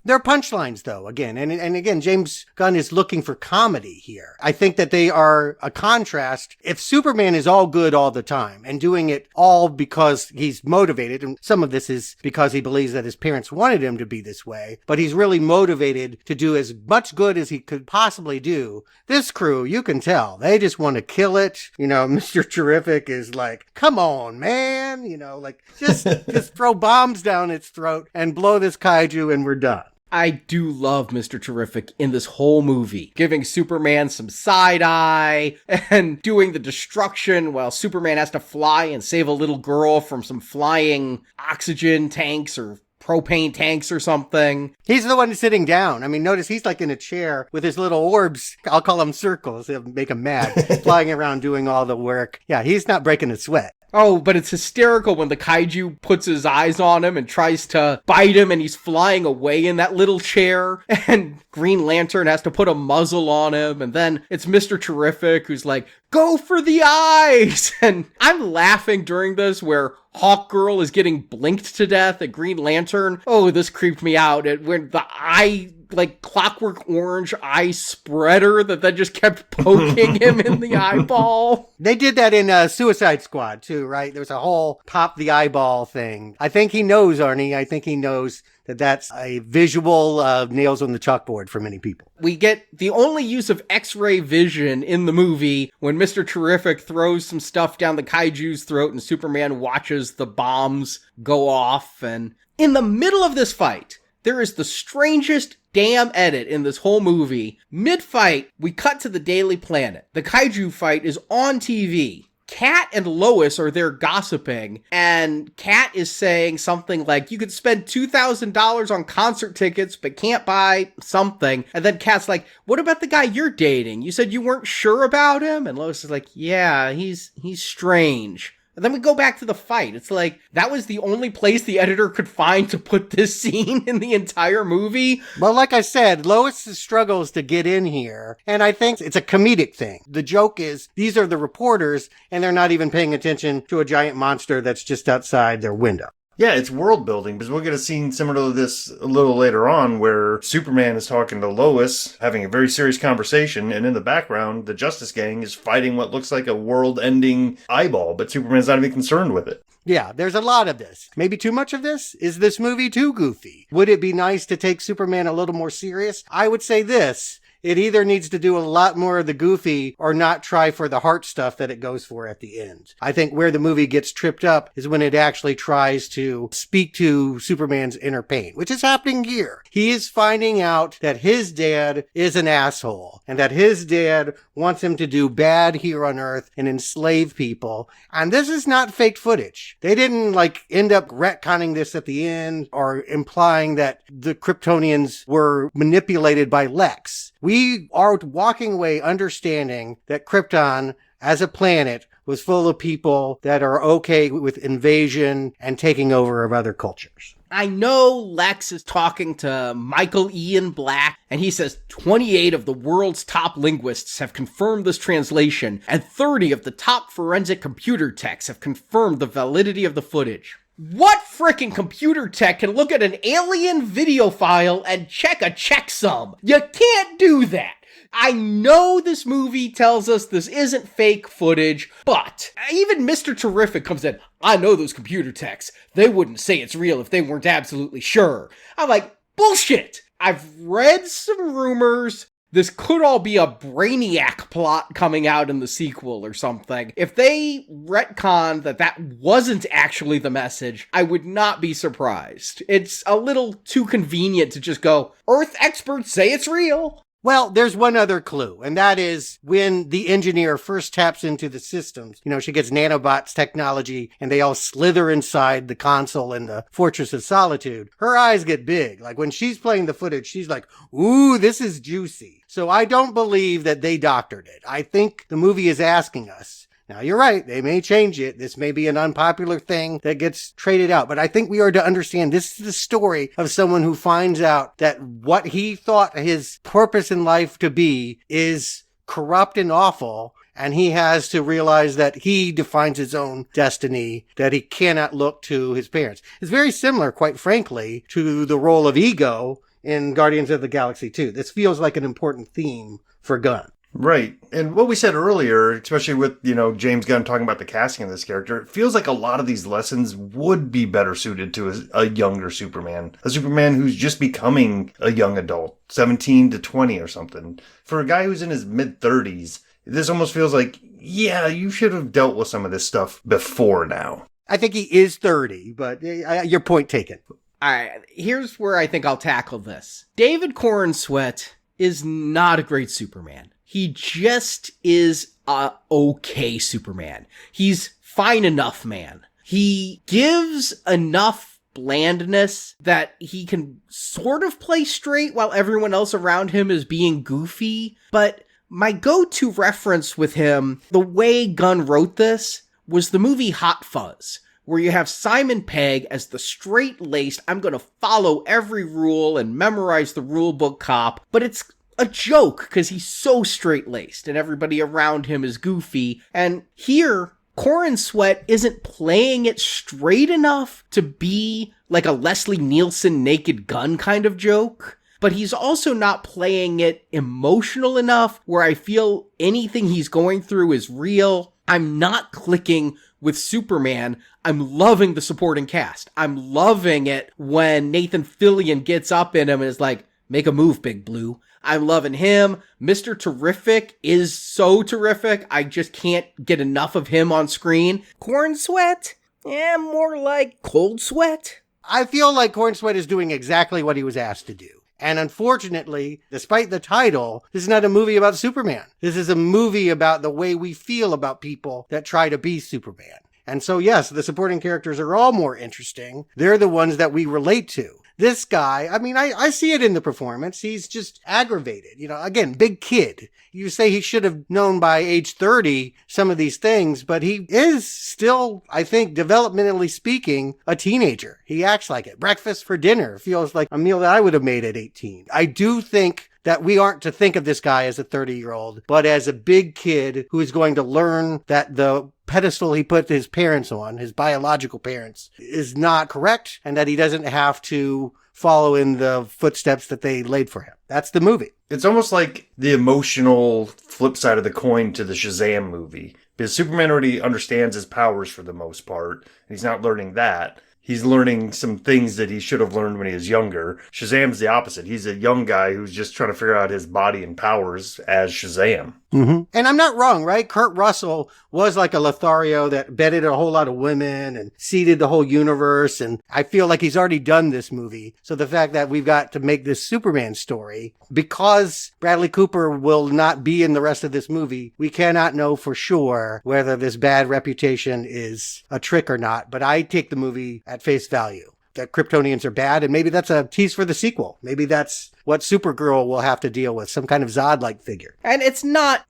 They're punchlines, though, again. And again, James Gunn is looking for comedy here. I think that they are a contrast. If Superman is all good all the time and doing it all because he's motivated, and some of this is because he believes that his parents wanted him to be this way, but he's really motivated to do as much good as he could possibly do. This crew, you can tell, they just want to kill it. You know, Mr. Terrific is like, come on, man. You know, like, just throw bombs down its throat and blow this kaiju and we're done. I do love Mr. Terrific in this whole movie, giving Superman some side eye and doing the destruction while Superman has to fly and save a little girl from some flying oxygen tanks or propane tanks or something. He's the one sitting down. I mean, notice he's like in a chair with his little orbs. I'll call them circles. They'll make him mad. Flying around doing all the work. Yeah, he's not breaking a sweat. Oh, but it's hysterical when the kaiju puts his eyes on him and tries to bite him and he's flying away in that little chair and Green Lantern has to put a muzzle on him and then it's Mr. Terrific who's like, go for the eyes! And I'm laughing during this where Hawkgirl is getting blinked to death at Green Lantern. Oh, this creeped me out. When the eye, like Clockwork Orange eye spreader that then just kept poking him in the eyeball. They did that in Suicide Squad too, right? There's a whole pop the eyeball thing. I think he knows, Arnie. I think he knows that that's a visual nails on the chalkboard for many people. We get the only use of X-ray vision in the movie when Mr. Terrific throws some stuff down the kaiju's throat and Superman watches the bombs go off. And in the middle of this fight, there is the strangest damn edit in this whole movie. Mid-fight, we cut to the Daily Planet. The kaiju fight is on TV. Kat and Lois are there gossiping, and Kat is saying something like, you could spend $2,000 on concert tickets, but can't buy something. And then Kat's like, what about the guy you're dating? You said you weren't sure about him? And Lois is like, yeah, he's strange. And then we go back to the fight. It's like, that was the only place the editor could find to put this scene in the entire movie. Well, like I said, Lois struggles to get in here. And I think it's a comedic thing. The joke is, these are the reporters, and they're not even paying attention to a giant monster that's just outside their window. Yeah, it's world building because we'll get a scene similar to this a little later on where Superman is talking to Lois, having a very serious conversation, and in the background, the Justice Gang is fighting what looks like a world-ending eyeball, but Superman's not even concerned with it. Yeah, there's a lot of this. Maybe too much of this? Is this movie too goofy? Would it be nice to take Superman a little more serious? I would say this. It either needs to do a lot more of the goofy or not try for the heart stuff that it goes for at the end. I think where the movie gets tripped up is when it actually tries to speak to Superman's inner pain, which is happening here. He is finding out that his dad is an asshole and that his dad wants him to do bad here on Earth and enslave people. And this is not fake footage. They didn't end up retconning this at the end or implying that the Kryptonians were manipulated by Lex. We are walking away understanding that Krypton, as a planet, was full of people that are okay with invasion and taking over of other cultures. I know Lex is talking to Michael Ian Black, and he says 28 of the world's top linguists have confirmed this translation, and 30 of the top forensic computer techs have confirmed the validity of the footage. What frickin' computer tech can look at an alien video file and check a checksum? You can't do that. I know this movie tells us this isn't fake footage, but even Mr. Terrific comes in, I know those computer techs. They wouldn't say it's real if they weren't absolutely sure. I'm like, bullshit! I've read some rumors. This could all be a Brainiac plot coming out in the sequel or something. If they retcon that wasn't actually the message, I would not be surprised. It's a little too convenient to just go, Earth experts say it's real. Well, there's one other clue, and that is when the engineer first taps into the systems, she gets nanobots technology and they all slither inside the console in the Fortress of Solitude. Her eyes get big. Like when she's playing the footage, she's like, ooh, this is juicy. So I don't believe that they doctored it. I think the movie is asking us. Now, you're right. They may change it. This may be an unpopular thing that gets traded out. But I think we are to understand this is the story of someone who finds out that what he thought his purpose in life to be is corrupt and awful. And he has to realize that he defines his own destiny, that he cannot look to his parents. It's very similar, quite frankly, to the role of Ego in Guardians of the Galaxy 2. This feels like an important theme for Gunn. Right. And what we said earlier, especially with, James Gunn talking about the casting of this character, it feels like a lot of these lessons would be better suited to a younger Superman. A Superman who's just becoming a young adult, 17 to 20 or something. For a guy who's in his mid-30s, this almost feels like, yeah, you should have dealt with some of this stuff before now. I think he is 30, but your point taken. All right, here's where I think I'll tackle this. David Corenswet is not a great Superman. He just is a okay Superman. He's fine enough, man. He gives enough blandness that he can sort of play straight while everyone else around him is being goofy. But my go-to reference with him, the way Gunn wrote this, was the movie Hot Fuzz, where you have Simon Pegg as the straight-laced, I'm going to follow every rule and memorize the rule book cop, but it's a joke because he's so straight-laced and everybody around him is goofy. And here, Corenswet isn't playing it straight enough to be like a Leslie Nielsen Naked Gun kind of joke, but he's also not playing it emotional enough where I feel anything he's going through is real. I'm not clicking with Superman. I'm loving the supporting cast. I'm loving it when Nathan Fillion gets up in him and is like, make a move, Big Blue. I'm loving him. Mr. Terrific is so terrific. I just can't get enough of him on screen. Corenswet? More like Cold Sweat. I feel like Corenswet is doing exactly what he was asked to do. And unfortunately, despite the title, this is not a movie about Superman. This is a movie about the way we feel about people that try to be Superman. And so, yes, the supporting characters are all more interesting. They're the ones that we relate to. This guy, I see it in the performance. He's just aggravated. Again, big kid. You say he should have known by age 30 some of these things, but he is still, I think, developmentally speaking, a teenager. He acts like it. Breakfast for dinner feels like a meal that I would have made at 18. I do think that we aren't to think of this guy as a 30-year-old, but as a big kid who is going to learn that the pedestal he put his parents on, his biological parents, is not correct, and that he doesn't have to follow in the footsteps that they laid for him. That's the movie. It's almost like the emotional flip side of the coin to the Shazam movie. Because Superman already understands his powers for the most part, and he's not learning that. He's learning some things that he should have learned when he was younger. Shazam's the opposite. He's a young guy who's just trying to figure out his body and powers as Shazam. Mm-hmm. And I'm not wrong, right? Kurt Russell was like a Lothario that bedded a whole lot of women and seeded the whole universe. And I feel like he's already done this movie. So the fact that we've got to make this Superman story, because Bradley Cooper will not be in the rest of this movie, we cannot know for sure whether this bad reputation is a trick or not. But I take the movie at face value. That Kryptonians are bad, and maybe that's a tease for the sequel. Maybe that's what Supergirl will have to deal with, some kind of Zod-like figure. And it's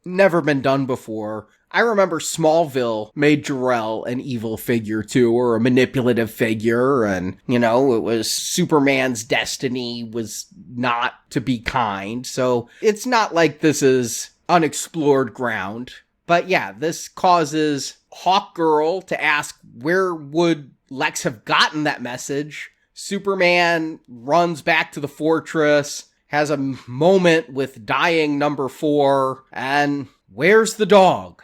never been done before. I remember Smallville made Jor-El an evil figure too, or a manipulative figure, and, it was Superman's destiny was not to be kind, so it's not like this is unexplored ground. But yeah, this causes Hawkgirl to ask, where would Lex have gotten that message? Superman runs back to the fortress, has a moment with dying number 4, and where's the dog?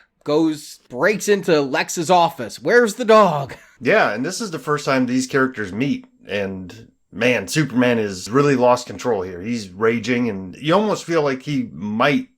Breaks into Lex's office. Where's the dog? Yeah, and this is the first time these characters meet, and man, Superman has really lost control here. He's raging, and you almost feel like he might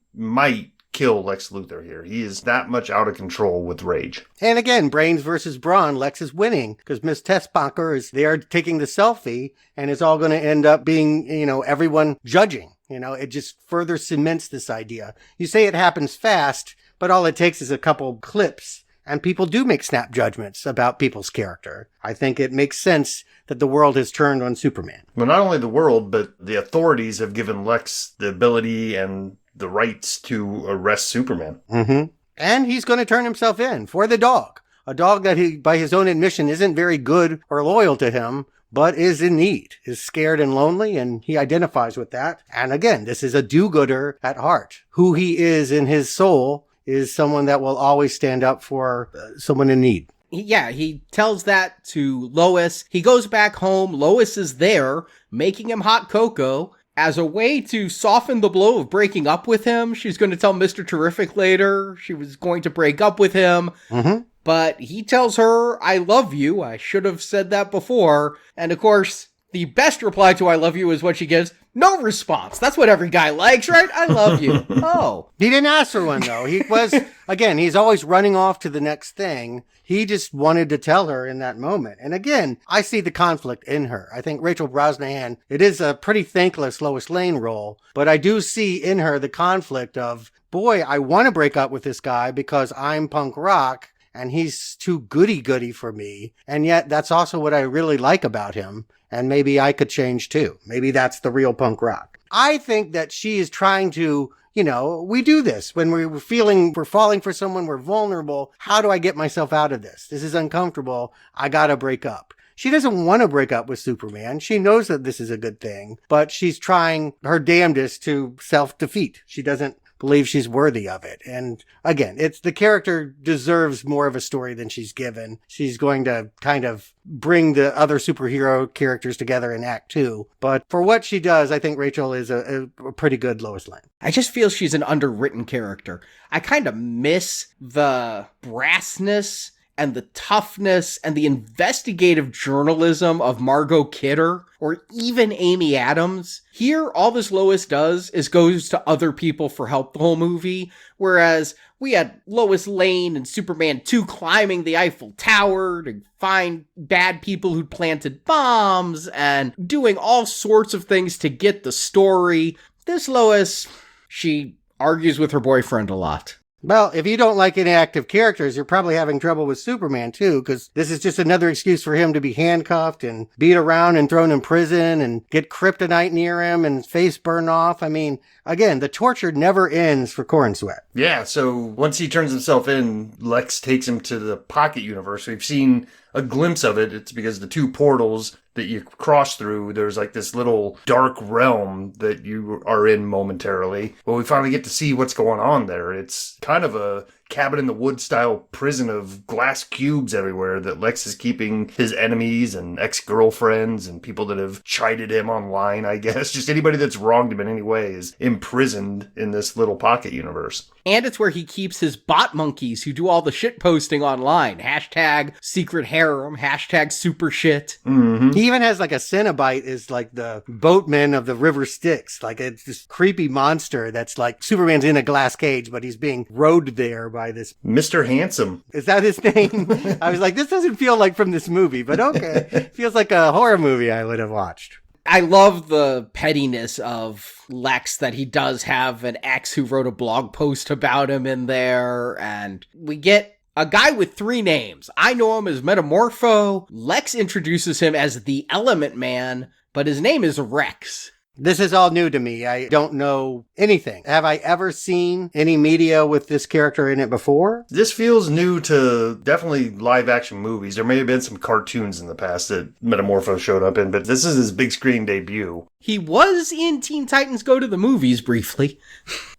kill Lex Luthor here. He is that much out of control with rage. And again, brains versus brawn, Lex is winning because Miss Tessbacher is there taking the selfie, and it's all going to end up being, everyone judging. You know, it just further cements this idea. You say it happens fast, but all it takes is a couple clips, and people do make snap judgments about people's character. I think it makes sense that the world has turned on Superman. Well, not only the world, but the authorities have given Lex the ability and the rights to arrest Superman. Mm-hmm. And he's going to turn himself in for the dog. A dog that he, by his own admission, isn't very good or loyal to him, but is in need, is scared and lonely, and he identifies with that. And again, this is a do-gooder at heart. Who he is in his soul is someone that will always stand up for someone in need. Yeah, he tells that to Lois. He goes back home. Lois is there, making him hot cocoa. As a way to soften the blow of breaking up with him, she's going to tell Mr. Terrific later she was going to break up with him. Mm-hmm. But he tells her, I love you. I should have said that before. And of course, the best reply to I love you is what she gives. No response. That's what every guy likes, right? I love you. Oh. He didn't ask for one, though. He was, again, he's always running off to the next thing. He just wanted to tell her in that moment. And again, I see the conflict in her. I think Rachel Brosnahan, it is a pretty thankless Lois Lane role, but I do see in her the conflict of, boy, I want to break up with this guy because I'm punk rock, and he's too goody-goody for me. And yet that's also what I really like about him. And maybe I could change too. Maybe that's the real punk rock. I think that she is trying to, you know, we do this when we're falling for someone, we're vulnerable. How do I get myself out of this? This is uncomfortable. I gotta break up. She doesn't want to break up with Superman. She knows that this is a good thing, but she's trying her damnedest to self-defeat. She doesn't believe she's worthy of it. And again, it's the character deserves more of a story than she's given. She's going to kind of bring the other superhero characters together in Act 2. But for what she does, I think Rachel is a pretty good Lois Lane. I just feel she's an underwritten character. I kind of miss the brassness and the toughness and the investigative journalism of Margot Kidder or even Amy Adams. Here, all this Lois does is goes to other people for help the whole movie, whereas we had Lois Lane and Superman 2 climbing the Eiffel Tower to find bad people who'd planted bombs and doing all sorts of things to get the story. This Lois, she argues with her boyfriend a lot. Well, if you don't like inactive characters, you're probably having trouble with Superman too, because this is just another excuse for him to be handcuffed and beat around and thrown in prison and get kryptonite near him and his face burn off. I mean, again, the torture never ends for Corn Sweat. Yeah, so once he turns himself in, Lex takes him to the Pocket Universe. We've seen a glimpse of it. It's because the two portals that you cross through, there's like this little dark realm that you are in momentarily. Well, we finally get to see what's going on there. It's kind of a cabin in the woods style prison of glass cubes everywhere that Lex is keeping his enemies and ex-girlfriends and people that have chided him online, I guess. Just anybody that's wronged him in any way is imprisoned in this little pocket universe. And it's where he keeps his bot monkeys who do all the shit posting online. Hashtag secret harem, hashtag super shit. Mm-hmm. He even has like a Cenobite is like the boatman of the River Styx. Like it's this creepy monster that's like Superman's in a glass cage, but he's being rowed there by this Mr. Handsome. Is that his name? I was like, this doesn't feel like from this movie, but okay. Feels like a horror movie I would have watched. I love the pettiness of Lex, that he does have an ex who wrote a blog post about him in there, and we get a guy with 3 names. I know him as Metamorpho. Lex introduces him as the Element Man, but his name is Rex. This is all new to me. I don't know anything. Have I ever seen any media with this character in it before? This feels new to definitely live action movies. There may have been some cartoons in the past that Metamorpho showed up in, but this is his big screen debut. He was in Teen Titans Go to the Movies briefly.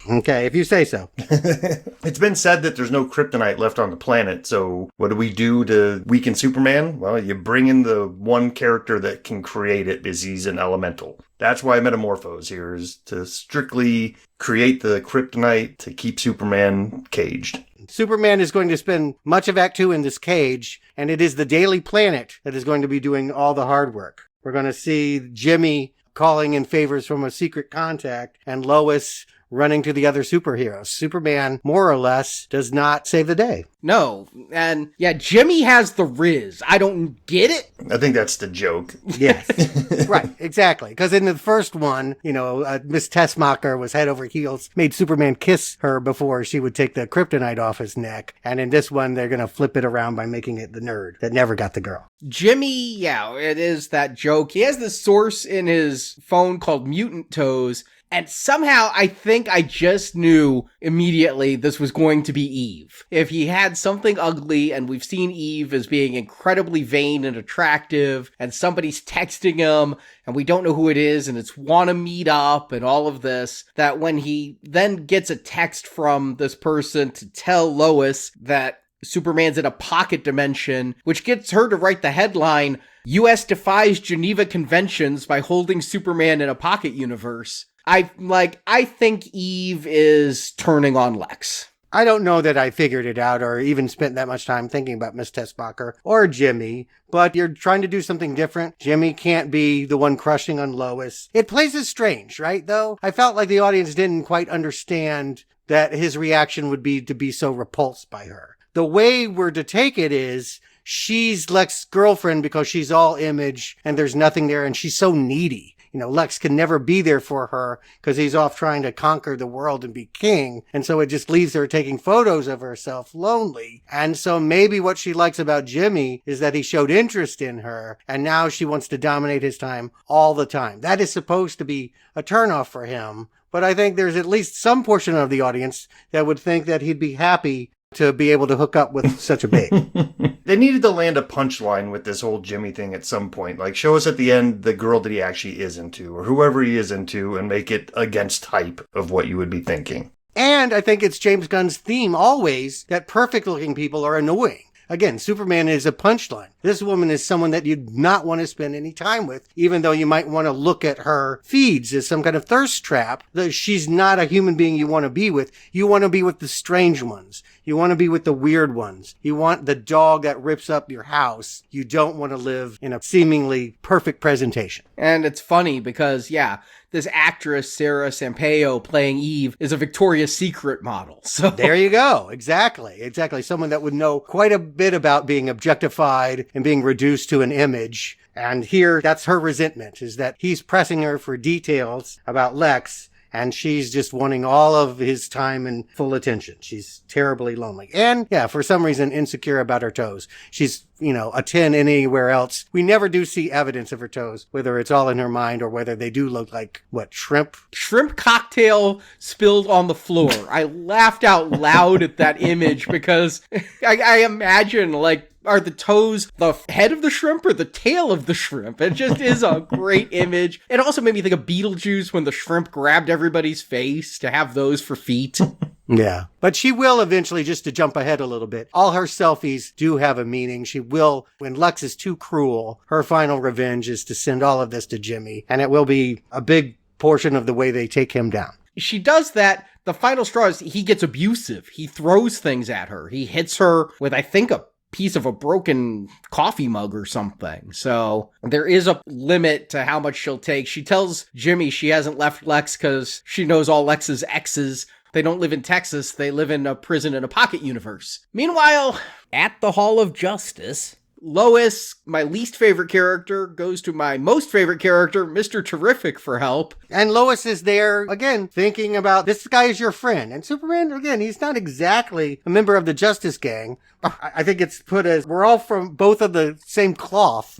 Okay, if you say so. It's been said that there's no kryptonite left on the planet, so what do we do to weaken Superman? Well, you bring in the one character that can create it, because he's an elemental. That's why Metamorpho's here, is to strictly create the kryptonite to keep Superman caged. Superman is going to spend much of Act 2 in this cage, and it is the Daily Planet that is going to be doing all the hard work. We're going to see Jimmy calling in favors from a secret contact, and Lois running to the other superheroes. Superman, more or less, does not save the day. No. And yeah, Jimmy has the Riz. I don't get it. I think that's the joke. Yes. Right, exactly. Because in the first one, Miss Tessmacher was head over heels, made Superman kiss her before she would take the kryptonite off his neck. And in this one, they're going to flip it around by making it the nerd that never got the girl. Jimmy, yeah, it is that joke. He has this source in his phone called Mutant Toes. And somehow I think I just knew immediately this was going to be Eve. If he had something ugly, and we've seen Eve as being incredibly vain and attractive, and somebody's texting him, and we don't know who it is, and it's wanna meet up, and all of this, that when he then gets a text from this person to tell Lois that Superman's in a pocket dimension, which gets her to write the headline, U.S. defies Geneva Conventions by holding Superman in a pocket universe. I think Eve is turning on Lex. I don't know that I figured it out or even spent that much time thinking about Miss Tessmacher or Jimmy, but you're trying to do something different. Jimmy can't be the one crushing on Lois. It plays as strange, right, though? I felt like the audience didn't quite understand that his reaction would be to be so repulsed by her. The way we're to take it is she's Lex's girlfriend because she's all image and there's nothing there and she's so needy. Lex can never be there for her because he's off trying to conquer the world and be king. And so it just leaves her taking photos of herself lonely. And so maybe what she likes about Jimmy is that he showed interest in her and now she wants to dominate his time all the time. That is supposed to be a turnoff for him. But I think there's at least some portion of the audience that would think that he'd be happy to be able to hook up with such a babe. They needed to land a punchline with this whole Jimmy thing at some point. Like, show us at the end the girl that he actually is into, or whoever he is into, and make it against type of what you would be thinking. And I think it's James Gunn's theme always that perfect-looking people are annoying. Again, Superman is a punchline. This woman is someone that you'd not want to spend any time with, even though you might want to look at her feeds as some kind of thirst trap. She's not a human being you want to be with. You want to be with the strange ones. You want to be with the weird ones. You want the dog that rips up your house. You don't want to live in a seemingly perfect presentation. And it's funny because, yeah, this actress, Sarah Sampaio, playing Eve, is a Victoria's Secret model. So there you go. Exactly. Someone that would know quite a bit about being objectified and being reduced to an image. And here, that's her resentment, is that he's pressing her for details about Lex, and she's just wanting all of his time and full attention. She's terribly lonely. And, yeah, for some reason, insecure about her toes. She's, a 10 anywhere else. We never do see evidence of her toes, whether it's all in her mind or whether they do look like, shrimp? Shrimp cocktail spilled on the floor. I laughed out loud at that image because I imagine, are the toes the head of the shrimp or the tail of the shrimp? It just is a great image. It also made me think of Beetlejuice when the shrimp grabbed everybody's face to have those for feet. Yeah. But she will eventually, just to jump ahead a little bit, all her selfies do have a meaning. She will, when Lex is too cruel, her final revenge is to send all of this to Jimmy. And it will be a big portion of the way they take him down. She does that. The final straw is he gets abusive. He throws things at her. He hits her with, I think, a piece of a broken coffee mug or something. So there is a limit to how much she'll take. She tells Jimmy she hasn't left Lex because she knows all Lex's exes. They don't live in Texas. They live in a prison in a pocket universe. Meanwhile, at the Hall of Justice, Lois, my least favorite character, goes to my most favorite character, Mr. Terrific, for help. And Lois is there, again, thinking about, this guy is your friend. And Superman, again, he's not exactly a member of the Justice Gang. I think it's put as, we're all from both of the same cloth.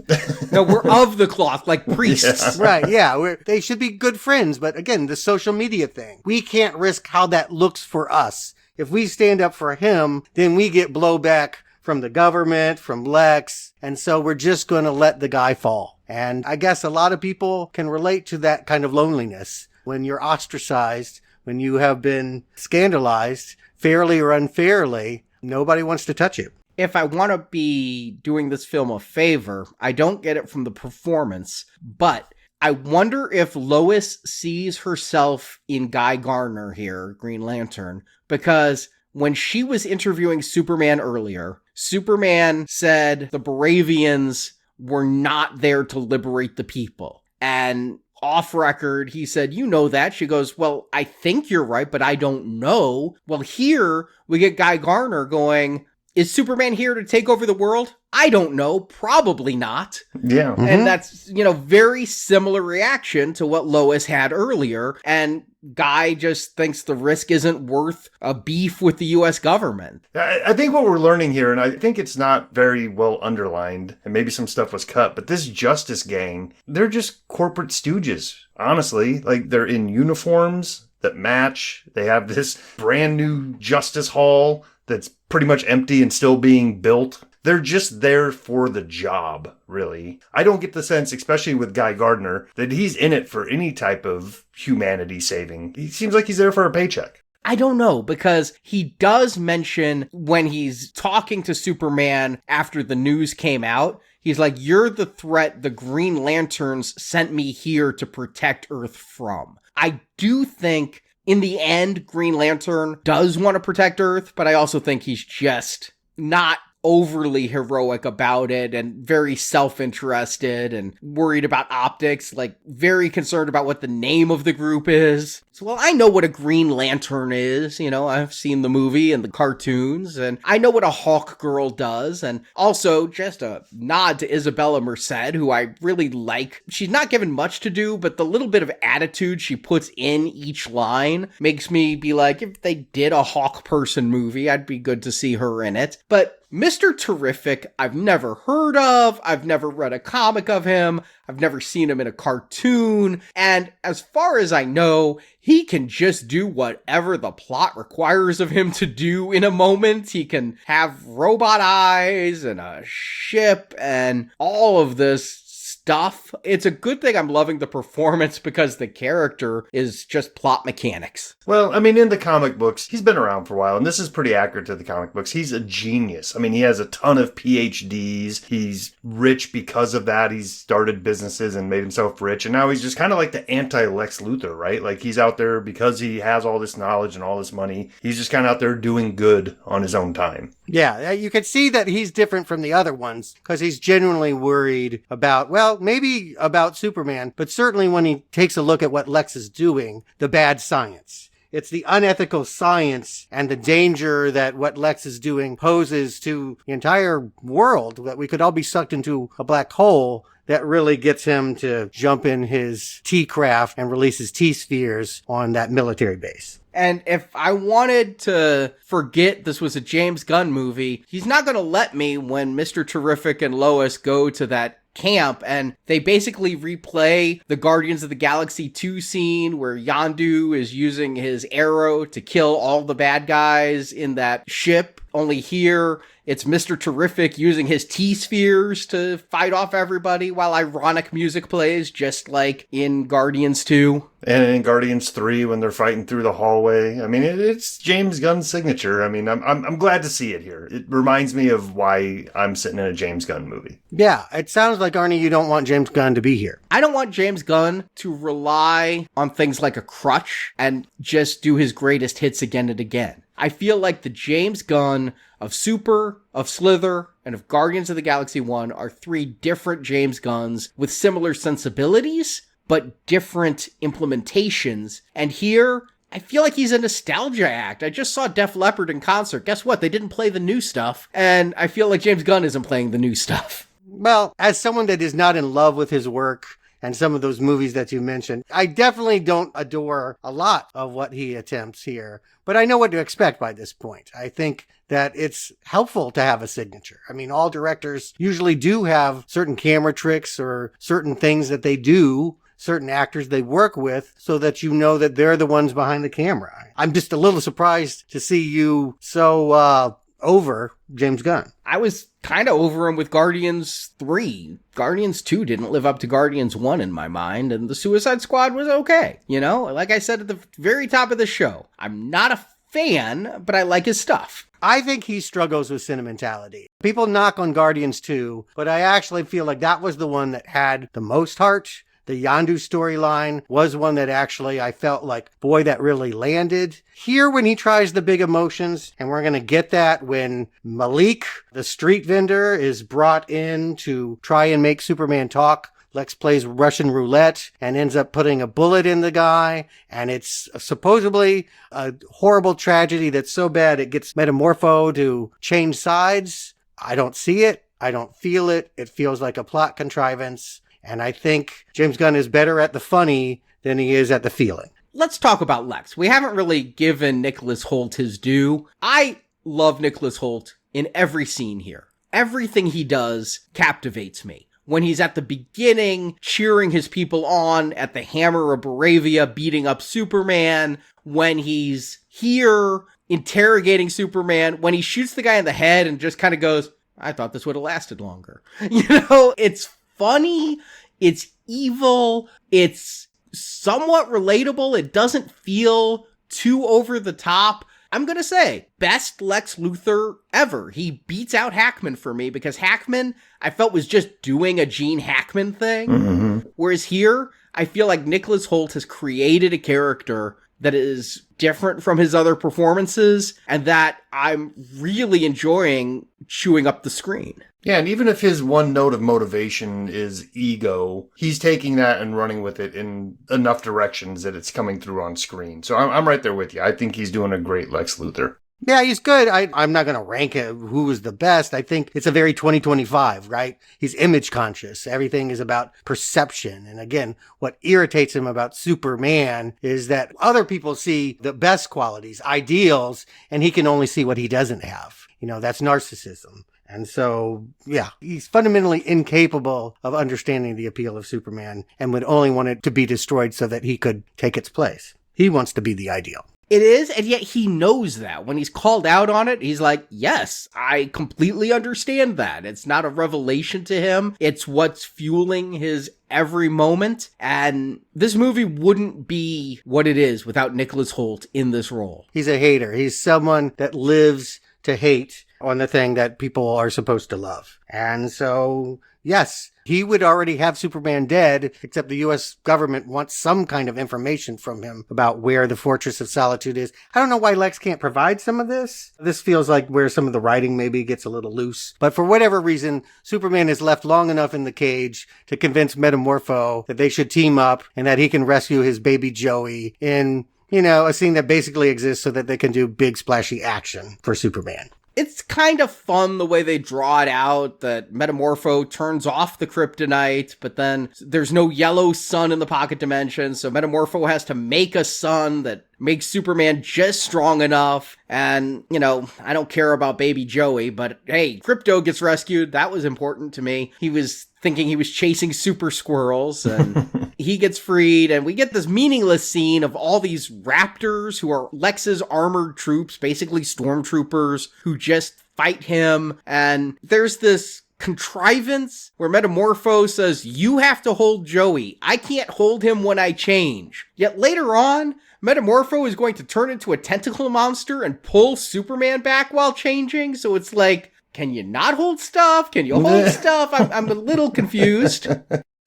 No, we're of the cloth, like priests. Yeah. Right, yeah. They should be good friends. But again, the social media thing. We can't risk how that looks for us. If we stand up for him, then we get blowback from the government, from Lex, and so we're just going to let the guy fall. And I guess a lot of people can relate to that kind of loneliness when you're ostracized, when you have been scandalized, fairly or unfairly. Nobody wants to touch you. If I want to be doing this film a favor, I don't get it from the performance, but I wonder if Lois sees herself in Guy Gardner here, Green Lantern, because when she was interviewing Superman earlier, Superman said the Baravians were not there to liberate the people. And off record, he said, you know that. She goes, well, I think you're right, but I don't know. Well, here we get Guy Gardner going, is Superman here to take over the world? I don't know. Probably not. Yeah. And that's, very similar reaction to what Lois had earlier. And Guy just thinks the risk isn't worth a beef with the U.S. government. I think what we're learning here, and I think it's not very well underlined, and maybe some stuff was cut, but this Justice Gang, they're just corporate stooges, honestly. Like, they're in uniforms that match. They have this brand new Justice Hall that's pretty much empty and still being built. They're just there for the job, really. I don't get the sense, especially with Guy Gardner, that he's in it for any type of humanity saving. He seems like he's there for a paycheck. I don't know, because he does mention when he's talking to Superman after the news came out, he's like, you're the threat the Green Lanterns sent me here to protect Earth from. I do think in the end, Green Lantern does want to protect Earth, but I also think he's just not overly heroic about it and very self-interested and worried about optics, like very concerned about what the name of the group is. So, well, I know what a Green Lantern is, I've seen the movie and the cartoons, and I know what a Hawk Girl does, and also just a nod to Isabella Merced, who I really like. She's not given much to do, but the little bit of attitude she puts in each line makes me be like, if they did a Hawk Person movie, I'd be good to see her in it. But Mr. Terrific, I've never heard of, I've never read a comic of him, I've never seen him in a cartoon, and as far as I know, he can just do whatever the plot requires of him to do in a moment. He can have robot eyes and a ship and all of this stuff. It's a good thing I'm loving the performance because the character is just plot mechanics. Well, I mean, in the comic books, he's been around for a while, and this is pretty accurate to the comic books. He's a genius. I mean, he has a ton of PhDs. He's rich because of that. He's started businesses and made himself rich, and now he's just kind of like the anti-Lex Luthor, right? Like, he's out there because he has all this knowledge and all this money. He's just kind of out there doing good on his own time. Yeah, you can see that he's different from the other ones because he's genuinely worried about, well, maybe about Superman, but certainly when he takes a look at what Lex is doing, the bad science. It's the unethical science and the danger that what Lex is doing poses to the entire world, that we could all be sucked into a black hole, that really gets him to jump in his T-craft and release his T-spheres on that military base. And if I wanted to forget this was a James Gunn movie, he's not going to let me when Mr. Terrific and Lois go to that camp and they basically replay the Guardians of the Galaxy 2 scene where Yondu is using his arrow to kill all the bad guys in that ship. Only here, it's Mr. Terrific using his T-spheres to fight off everybody while ironic music plays, just like in Guardians 2. And in Guardians 3, when they're fighting through the hallway. I mean, it's James Gunn's signature. I mean, I'm glad to see it here. It reminds me of why I'm sitting in a James Gunn movie. Yeah, it sounds like, Arnie, you don't want James Gunn to be here. I don't want James Gunn to rely on things like a crutch and just do his greatest hits again and again. I feel like the James Gunn of Super, of Slither, and of Guardians of the Galaxy 1 are three different James Gunns with similar sensibilities, but different implementations. And here, I feel like he's a nostalgia act. I just saw Def Leppard in concert. Guess what? They didn't play the new stuff. And I feel like James Gunn isn't playing the new stuff. Well, as someone that is not in love with his work and some of those movies that you mentioned, I definitely don't adore a lot of what he attempts here. But I know what to expect by this point. I think that it's helpful to have a signature. I mean, all directors usually do have certain camera tricks or certain things that they do, certain actors they work with, so that you know that they're the ones behind the camera. I'm just a little surprised to see you so over James Gunn. I was kind of over him with Guardians 3. Guardians 2 didn't live up to Guardians 1 in my mind, and the Suicide Squad was okay. You know, like I said at the very top of the show, I'm not a fan, but I like his stuff. I think he struggles with sentimentality. People knock on Guardians 2, but I actually feel like that was the one that had the most heart. The Yondu storyline was one that actually I felt like, boy, that really landed. Here, when he tries the big emotions, and we're going to get that when Malik, the street vendor, is brought in to try and make Superman talk, Lex plays Russian roulette and ends up putting a bullet in the guy. And it's supposedly a horrible tragedy that's so bad it gets Metamorpho to change sides. I don't see it. I don't feel it. It feels like a plot contrivance. And I think James Gunn is better at the funny than he is at the feeling. Let's talk about Lex. We haven't really given Nicholas Hoult his due. I love Nicholas Hoult in every scene here. Everything he does captivates me. When he's at the beginning, cheering his people on at the Hammer of Baravia, beating up Superman. When he's here, interrogating Superman. When he shoots the guy in the head and just kind of goes, I thought this would have lasted longer. It's funny. It's evil. It's somewhat relatable. It doesn't feel too over the top. I'm going to say, best Lex Luthor ever. He beats out Hackman for me because Hackman, I felt, was just doing a Gene Hackman thing. Mm-hmm. Whereas here, I feel like Nicholas Hoult has created a character that is different from his other performances and that I'm really enjoying chewing up the screen. Yeah, and even if his one note of motivation is ego, he's taking that and running with it in enough directions that it's coming through on screen. So I'm right there with you. I think he's doing a great Lex Luthor. Yeah, he's good. I'm not going to rank it who was the best. I think it's a very 2025, right? He's image conscious. Everything is about perception. And again, what irritates him about Superman is that other people see the best qualities, ideals, and he can only see what he doesn't have. That's narcissism. And so, yeah, he's fundamentally incapable of understanding the appeal of Superman and would only want it to be destroyed so that he could take its place. He wants to be the ideal. It is, and yet he knows that. When he's called out on it, he's like, yes, I completely understand that. It's not a revelation to him. It's what's fueling his every moment. And this movie wouldn't be what it is without Nicholas Hoult in this role. He's a hater. He's someone that lives to hate on the thing that people are supposed to love. And so, yes, he would already have Superman dead, except the U.S. government wants some kind of information from him about where the Fortress of Solitude is. I don't know why Lex can't provide some of this. This feels like where some of the writing maybe gets a little loose. But for whatever reason, Superman is left long enough in the cage to convince Metamorpho that they should team up and that he can rescue his baby Joey in, a scene that basically exists so that they can do big splashy action for Superman. It's kind of fun the way they draw it out, that Metamorpho turns off the kryptonite, but then there's no yellow sun in the pocket dimension, so Metamorpho has to make a sun that makes Superman just strong enough. And, I don't care about baby Joey, but hey, Krypto gets rescued. That was important to me. He was thinking he was chasing super squirrels, and he gets freed, and we get this meaningless scene of all these raptors who are Lex's armored troops, basically stormtroopers, who just fight him. And there's this contrivance where Metamorpho says, you have to hold Joey. I can't hold him when I change. Yet later on, Metamorpho is going to turn into a tentacle monster and pull Superman back while changing. So it's like, can you not hold stuff? Can you hold stuff? I'm a little confused.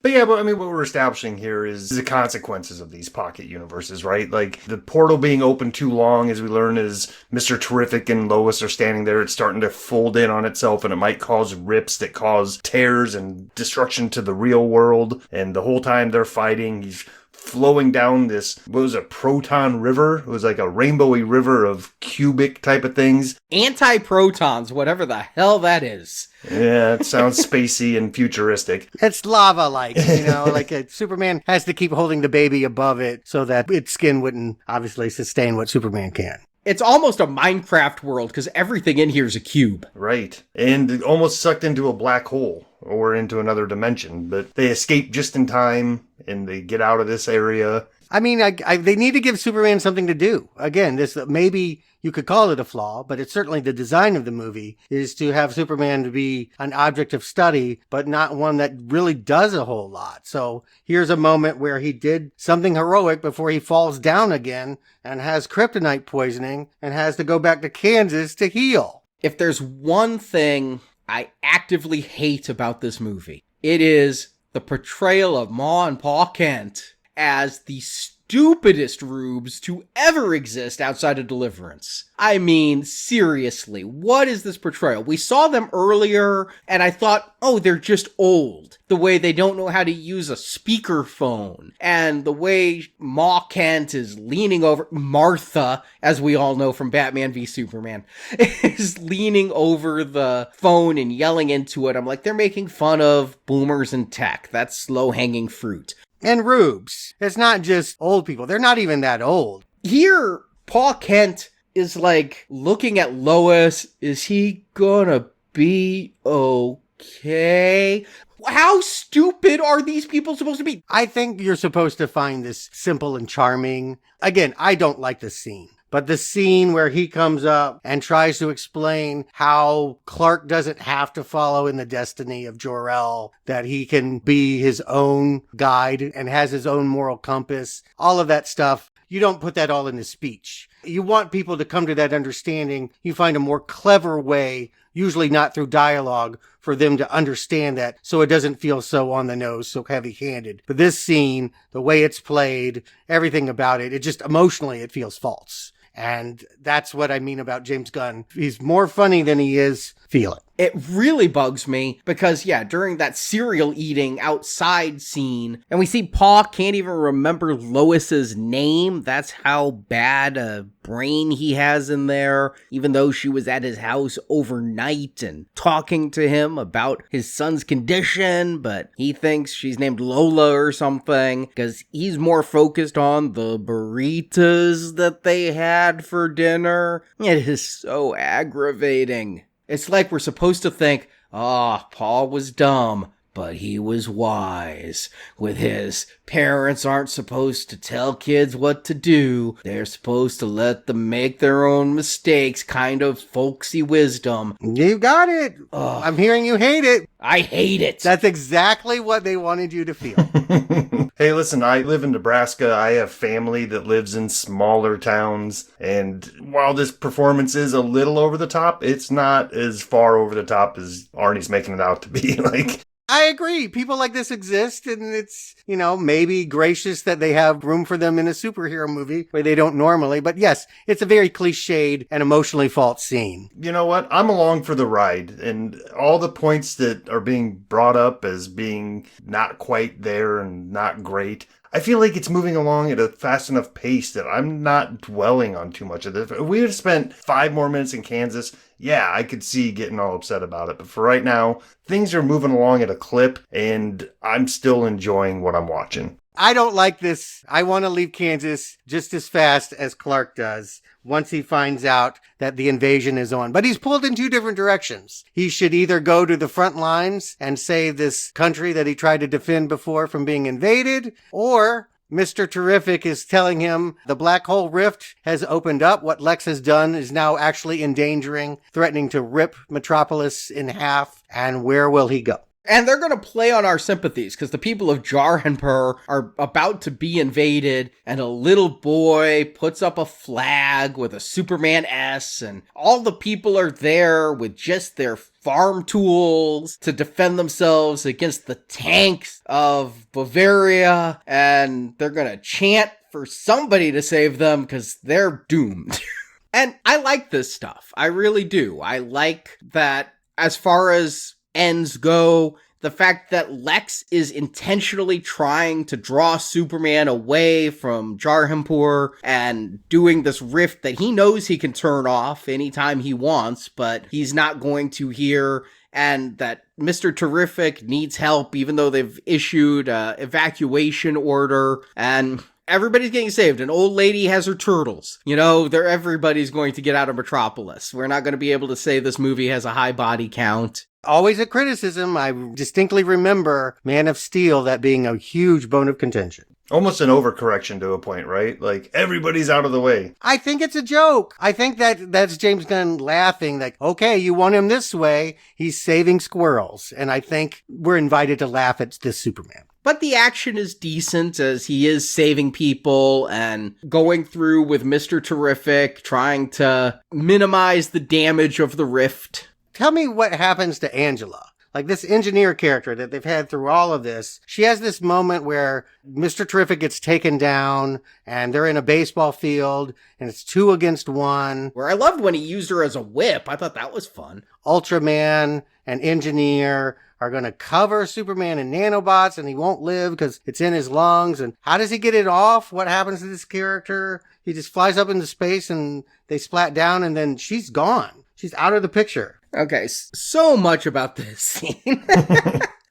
But yeah, what we're establishing here is the consequences of these pocket universes, right? Like the portal being open too long, as we learn, as Mr. Terrific and Lois are standing there, it's starting to fold in on itself, and it might cause rips that cause tears and destruction to the real world. And the whole time they're fighting, he's flowing down this, what was a proton river? It was like a rainbowy river of cubic type of things. Anti-protons, whatever the hell that is. Yeah, it sounds spacey and futuristic. It's lava-like, like Superman has to keep holding the baby above it so that its skin wouldn't obviously sustain what Superman can. It's almost a Minecraft world because everything in here is a cube. Right. And almost sucked into a black hole or into another dimension. But they escape just in time and they get out of this area. They need to give Superman something to do. Again, this maybe you could call it a flaw, but it's certainly the design of the movie is to have Superman to be an object of study, but not one that really does a whole lot. So here's a moment where he did something heroic before he falls down again and has kryptonite poisoning and has to go back to Kansas to heal. If there's one thing I actively hate about this movie, it is the portrayal of Ma and Pa Kent as the stupidest rubes to ever exist outside of Deliverance. I mean, seriously, what is this portrayal? We saw them earlier, and I thought, oh, they're just old. The way they don't know how to use a speakerphone, and the way Ma Kent is leaning over, Martha, as we all know from Batman v Superman, is leaning over the phone and yelling into it. I'm like, they're making fun of boomers in tech. That's low-hanging fruit. And rubes. It's not just old people. They're not even that old. Here, Pa Kent is like looking at Lois. Is he gonna be okay? How stupid are these people supposed to be? I think you're supposed to find this simple and charming. Again, I don't like this scene. But the scene where he comes up and tries to explain how Clark doesn't have to follow in the destiny of Jor-El, that he can be his own guide and has his own moral compass, all of that stuff, you don't put that all in the speech. You want people to come to that understanding. You find a more clever way, usually not through dialogue, for them to understand that so it doesn't feel so on the nose, so heavy-handed. But this scene, the way it's played, everything about it, it just emotionally, it feels false. And that's what I mean about James Gunn. He's more funny than he is feeling. It really bugs me because, yeah, during that cereal eating outside scene, and we see Pa can't even remember Lois's name. That's how bad a brain he has in there, even though she was at his house overnight and talking to him about his son's condition, but he thinks she's named Lola or something because he's more focused on the burritos that they had for dinner. It is so aggravating. It's like we're supposed to think, Paul was dumb, but he was wise. With his parents aren't supposed to tell kids what to do. They're supposed to let them make their own mistakes, kind of folksy wisdom. You got it. I'm hearing you hate it. I hate it. That's exactly what they wanted you to feel. Hey, listen, I live in Nebraska. I have family that lives in smaller towns. And while this performance is a little over the top, it's not as far over the top as Arnie's making it out to be. I agree. People like this exist, and it's, maybe gracious that they have room for them in a superhero movie where they don't normally. But yes, it's a very cliched and emotionally false scene. You know what? I'm along for the ride, and all the points that are being brought up as being not quite there and not great, I feel like it's moving along at a fast enough pace that I'm not dwelling on too much of this. If we had spent 5 more minutes in Kansas, yeah, I could see getting all upset about it. But for right now, things are moving along at a clip, and I'm still enjoying what I'm watching. I don't like this. I want to leave Kansas just as fast as Clark does once he finds out that the invasion is on. But he's pulled in 2 different directions. He should either go to the front lines and save this country that he tried to defend before from being invaded, or Mr. Terrific is telling him the black hole rift has opened up. What Lex has done is now actually endangering, threatening to rip Metropolis in half. And where will he go? And they're going to play on our sympathies because the people of Jarhanpur are about to be invaded, and a little boy puts up a flag with a Superman S, and all the people are there with just their farm tools to defend themselves against the tanks of Bavaria, and they're going to chant for somebody to save them because they're doomed. And I like this stuff. I really do. I like that as far as ends go, the fact that Lex is intentionally trying to draw Superman away from Jarhanpur and doing this rift that he knows he can turn off anytime he wants, but he's not going to here, and that Mr. Terrific needs help even though they've issued an evacuation order, and everybody's getting saved. An old lady has her turtles. Everybody's going to get out of Metropolis. We're not going to be able to say this movie has a high body count. Always a criticism. I distinctly remember Man of Steel, that being a huge bone of contention. Almost an overcorrection to a point, right? Like, everybody's out of the way. I think it's a joke. I think that's James Gunn laughing, like, okay, you want him this way, he's saving squirrels. And I think we're invited to laugh at this Superman. But the action is decent as he is saving people and going through with Mr. Terrific, trying to minimize the damage of the rift. Tell me what happens to Angela. Like this engineer character that they've had through all of this, she has this moment where Mr. Terrific gets taken down and they're in a baseball field and it's 2 against 1. Where I loved when he used her as a whip. I thought that was fun. Ultraman and Engineer are going to cover Superman in nanobots and he won't live because it's in his lungs. And how does he get it off? What happens to this character? He just flies up into space and they splat down and then she's gone. She's out of the picture. Okay, so much about this scene.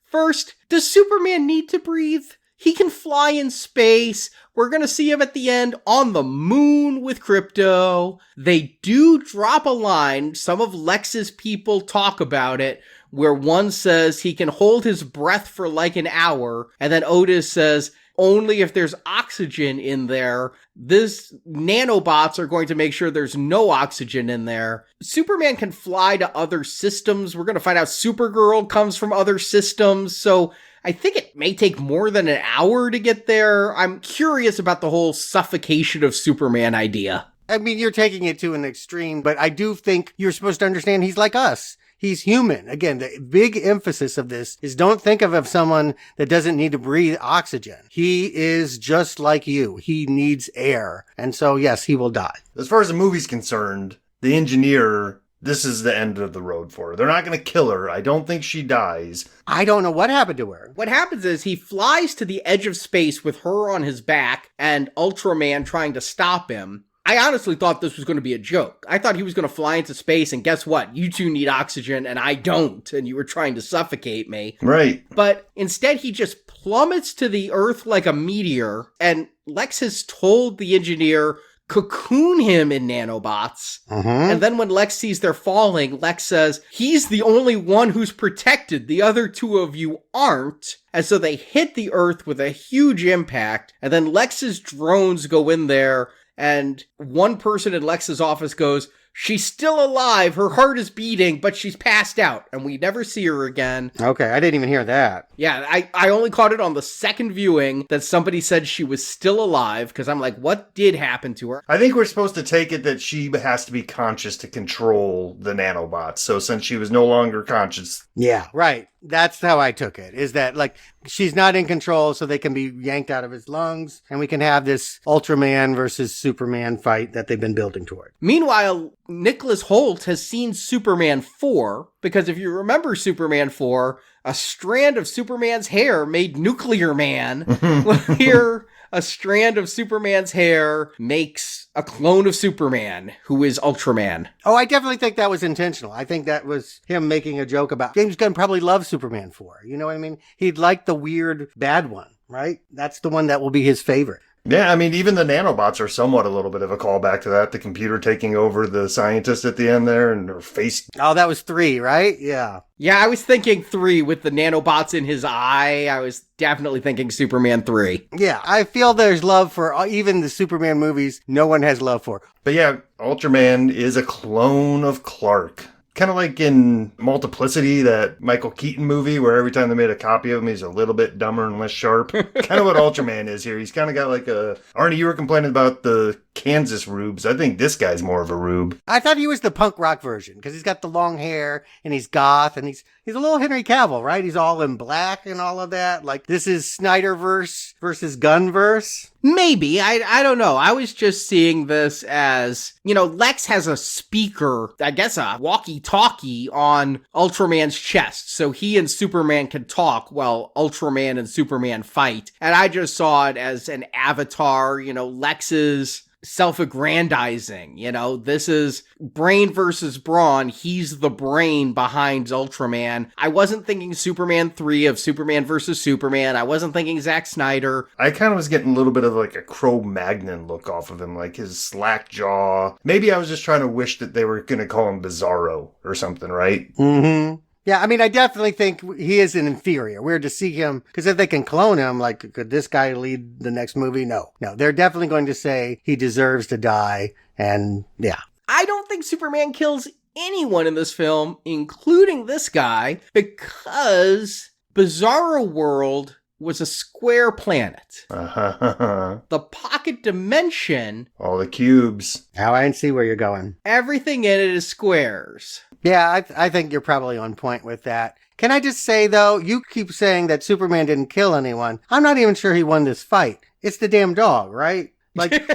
First, does Superman need to breathe? He can fly in space. We're going to see him at the end on the moon with Krypto. They do drop a line. Some of Lex's people talk about it, where one says he can hold his breath for like an hour, and then Otis says, only if there's oxygen in there. This nanobots are going to make sure there's no oxygen in there. Superman can fly to other systems. We're going to find out Supergirl comes from other systems. So I think it may take more than an hour to get there. I'm curious about the whole suffocation of Superman idea. I mean, you're taking it to an extreme, but I do think you're supposed to understand he's like us. He's human. Again, the big emphasis of this is don't think of someone that doesn't need to breathe oxygen. He is just like you. He needs air. And so, yes, he will die. As far as the movie's concerned, the engineer, this is the end of the road for her. They're not going to kill her. I don't think she dies. I don't know what happened to her. What happens is he flies to the edge of space with her on his back and Ultraman trying to stop him. I honestly thought this was going to be a joke. I thought he was going to fly into space and guess what? You two need oxygen and I don't. And you were trying to suffocate me. Right. But instead he just plummets to the earth like a meteor. And Lex has told the engineer, cocoon him in nanobots. And then when Lex sees they're falling, Lex says, he's the only one who's protected. The other 2 of you aren't. And so they hit the earth with a huge impact. And then Lex's drones go in there. And one person in Lex's office goes, she's still alive, her heart is beating, but she's passed out, and we never see her again. Okay, I didn't even hear that. Yeah, I only caught it on the second viewing that somebody said she was still alive, because I'm like, what did happen to her? I think we're supposed to take it that she has to be conscious to control the nanobots. So since she was no longer conscious... Yeah, right. That's how I took it, is that, like, she's not in control, so they can be yanked out of his lungs, and we can have this Ultraman versus Superman fight that they've been building toward. Meanwhile, Nicholas Hoult has seen Superman 4, because if you remember Superman 4, a strand of Superman's hair made Nuclear Man. Well, here, a strand of Superman's hair makes a clone of Superman, who is Ultraman. Oh, I definitely think that was intentional. I think that was him making a joke about James Gunn probably loves Superman 4. You know what I mean? He'd like the weird bad one, right? That's the one that will be his favorite. Yeah, I mean, even the nanobots are somewhat a little bit of a callback to that. The computer taking over the scientist at the end there and her face. Oh, that was 3, right? Yeah. Yeah, I was thinking 3 with the nanobots in his eye. I was definitely thinking Superman 3. Yeah, I feel there's love for even the Superman movies no one has love for. But yeah, Ultraman is a clone of Clark. Kind of like in Multiplicity, that Michael Keaton movie, where every time they made a copy of him, he's a little bit dumber and less sharp. Kind of what Ultraman is here. He's kind of got like a... Arnie, you were complaining about the Kansas rubes. I think this guy's more of a rube. I thought he was the punk rock version, because he's got the long hair, and he's goth, and he's a little Henry Cavill, right? He's all in black and all of that. Like, this is Snyderverse versus Gunverse. Maybe. I don't know. I was just seeing this as, Lex has a speaker, I guess a walkie-talkie on Ultraman's chest. So he and Superman can talk while Ultraman and Superman fight. And I just saw it as an avatar, Lex's self-aggrandizing, this is brain versus brawn. He's the brain behind Ultraman. I wasn't thinking Superman 3 of Superman versus Superman. I wasn't thinking Zack Snyder. I kind of was getting a little bit of like a Cro-Magnon look off of him, like his slack jaw. Maybe I was just trying to wish that they were going to call him Bizarro or something, right? Mm-hmm. Yeah, I mean, I definitely think he is an inferior. Weird to see him, because if they can clone him, like, could this guy lead the next movie? No, they're definitely going to say he deserves to die, and yeah. I don't think Superman kills anyone in this film, including this guy, because Bizarro World was a square planet. The pocket dimension... all the cubes. Now I can see where you're going. Everything in it is squares. Yeah, I think you're probably on point with that. Can I just say, though, you keep saying that Superman didn't kill anyone. I'm not even sure he won this fight. It's the damn dog, right? Like,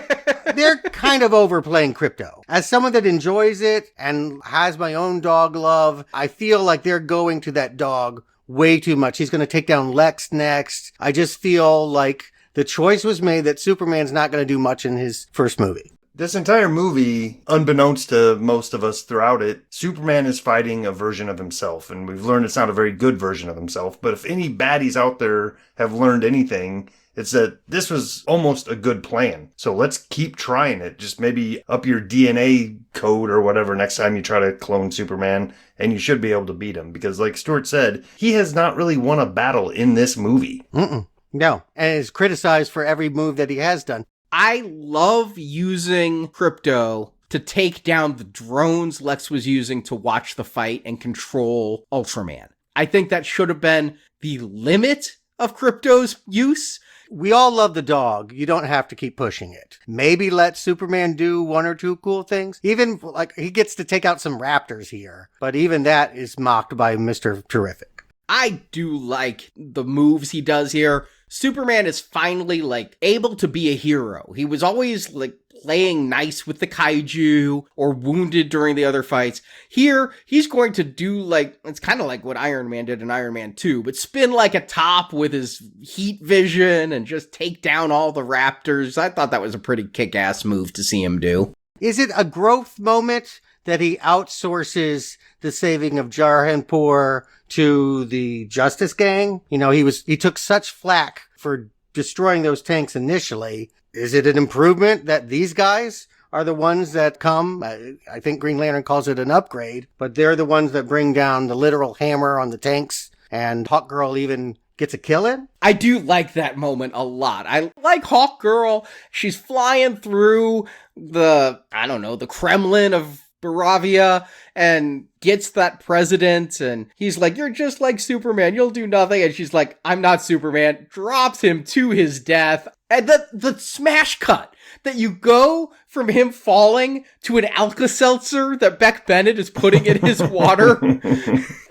they're kind of overplaying Krypto. As someone that enjoys it and has my own dog love, I feel like they're going to that dog way too much. He's going to take down Lex next. I just feel like the choice was made that Superman's not going to do much in his first movie. This entire movie, unbeknownst to most of us throughout it, Superman is fighting a version of himself. And we've learned it's not a very good version of himself. But if any baddies out there have learned anything, it's that this was almost a good plan. So let's keep trying it. Just maybe up your DNA code or whatever next time you try to clone Superman, and you should be able to beat him. Because like Stuart said, he has not really won a battle in this movie. No. And is criticized for every move that he has done. I love using Krypto to take down the drones Lex was using to watch the fight and control Ultraman. I think that should have been the limit of Krypto's use. We all love the dog. You don't have to keep pushing it. Maybe let Superman do one or two cool things. Even, like, he gets to take out some raptors here. But even that is mocked by Mr. Terrific. I do like the moves he does here. Superman is finally, like, able to be a hero. He was always, like, playing nice with the kaiju or wounded during the other fights. Here, he's going to do, like, it's kind of like what Iron Man did in Iron Man 2, but spin like a top with his heat vision and just take down all the raptors. I thought that was a pretty kick-ass move to see him do. Is it a growth moment that he outsources the saving of Jarhanpur to the Justice Gang? You know, he took such flack for destroying those tanks initially. Is it an improvement that these guys are the ones that come? I think Green Lantern calls it an upgrade, but they're the ones that bring down the literal hammer on the tanks, and Hawkgirl even gets a kill in? I do like that moment a lot. I like Hawkgirl. She's flying through the Kremlin of Baravia and gets that president, and he's like, "You're just like Superman, you'll do nothing." And she's like, "I'm not Superman," drops him to his death. And the smash cut that you go from him falling to an Alka-Seltzer that Beck Bennett is putting in his water.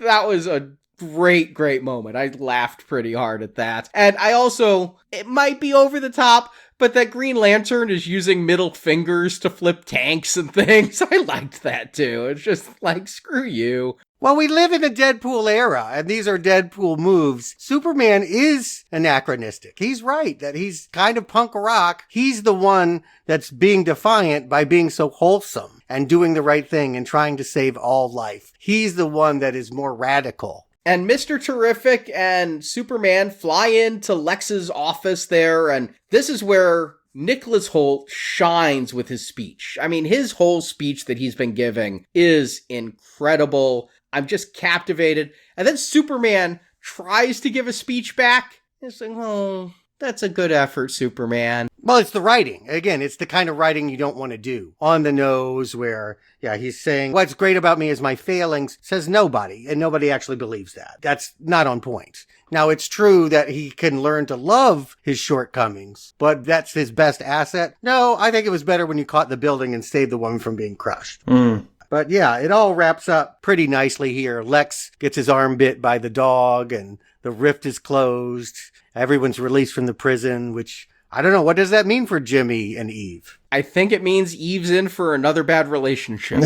That was a great moment. I laughed pretty hard at that. And I also, it might be over the top, but that Green Lantern is using middle fingers to flip tanks and things. I liked that too. It's just like, screw you. Well, we live in a Deadpool era, and these are Deadpool moves. Superman is anachronistic. He's right that he's kind of punk rock. He's the one that's being defiant by being so wholesome and doing the right thing and trying to save all life. He's the one that is more radical. And Mr. Terrific and Superman fly into Lex's office there, and this is where Nicholas Hoult shines with his speech. I mean, his whole speech that he's been giving is incredible. I'm just captivated. And then Superman tries to give a speech back. It's like, oh, that's a good effort, Superman. Well, it's the writing. Again, it's the kind of writing you don't want to do. On the nose where, he's saying, what's great about me is my failings, says nobody, and nobody actually believes that. That's not on point. Now, it's true that he can learn to love his shortcomings, but that's his best asset. No, I think it was better when you caught the building and saved the woman from being crushed. But it all wraps up pretty nicely here. Lex gets his arm bit by the dog, and the rift is closed. Everyone's released from the prison, which, I don't know, what does that mean for Jimmy and Eve? I think it means Eve's in for another bad relationship.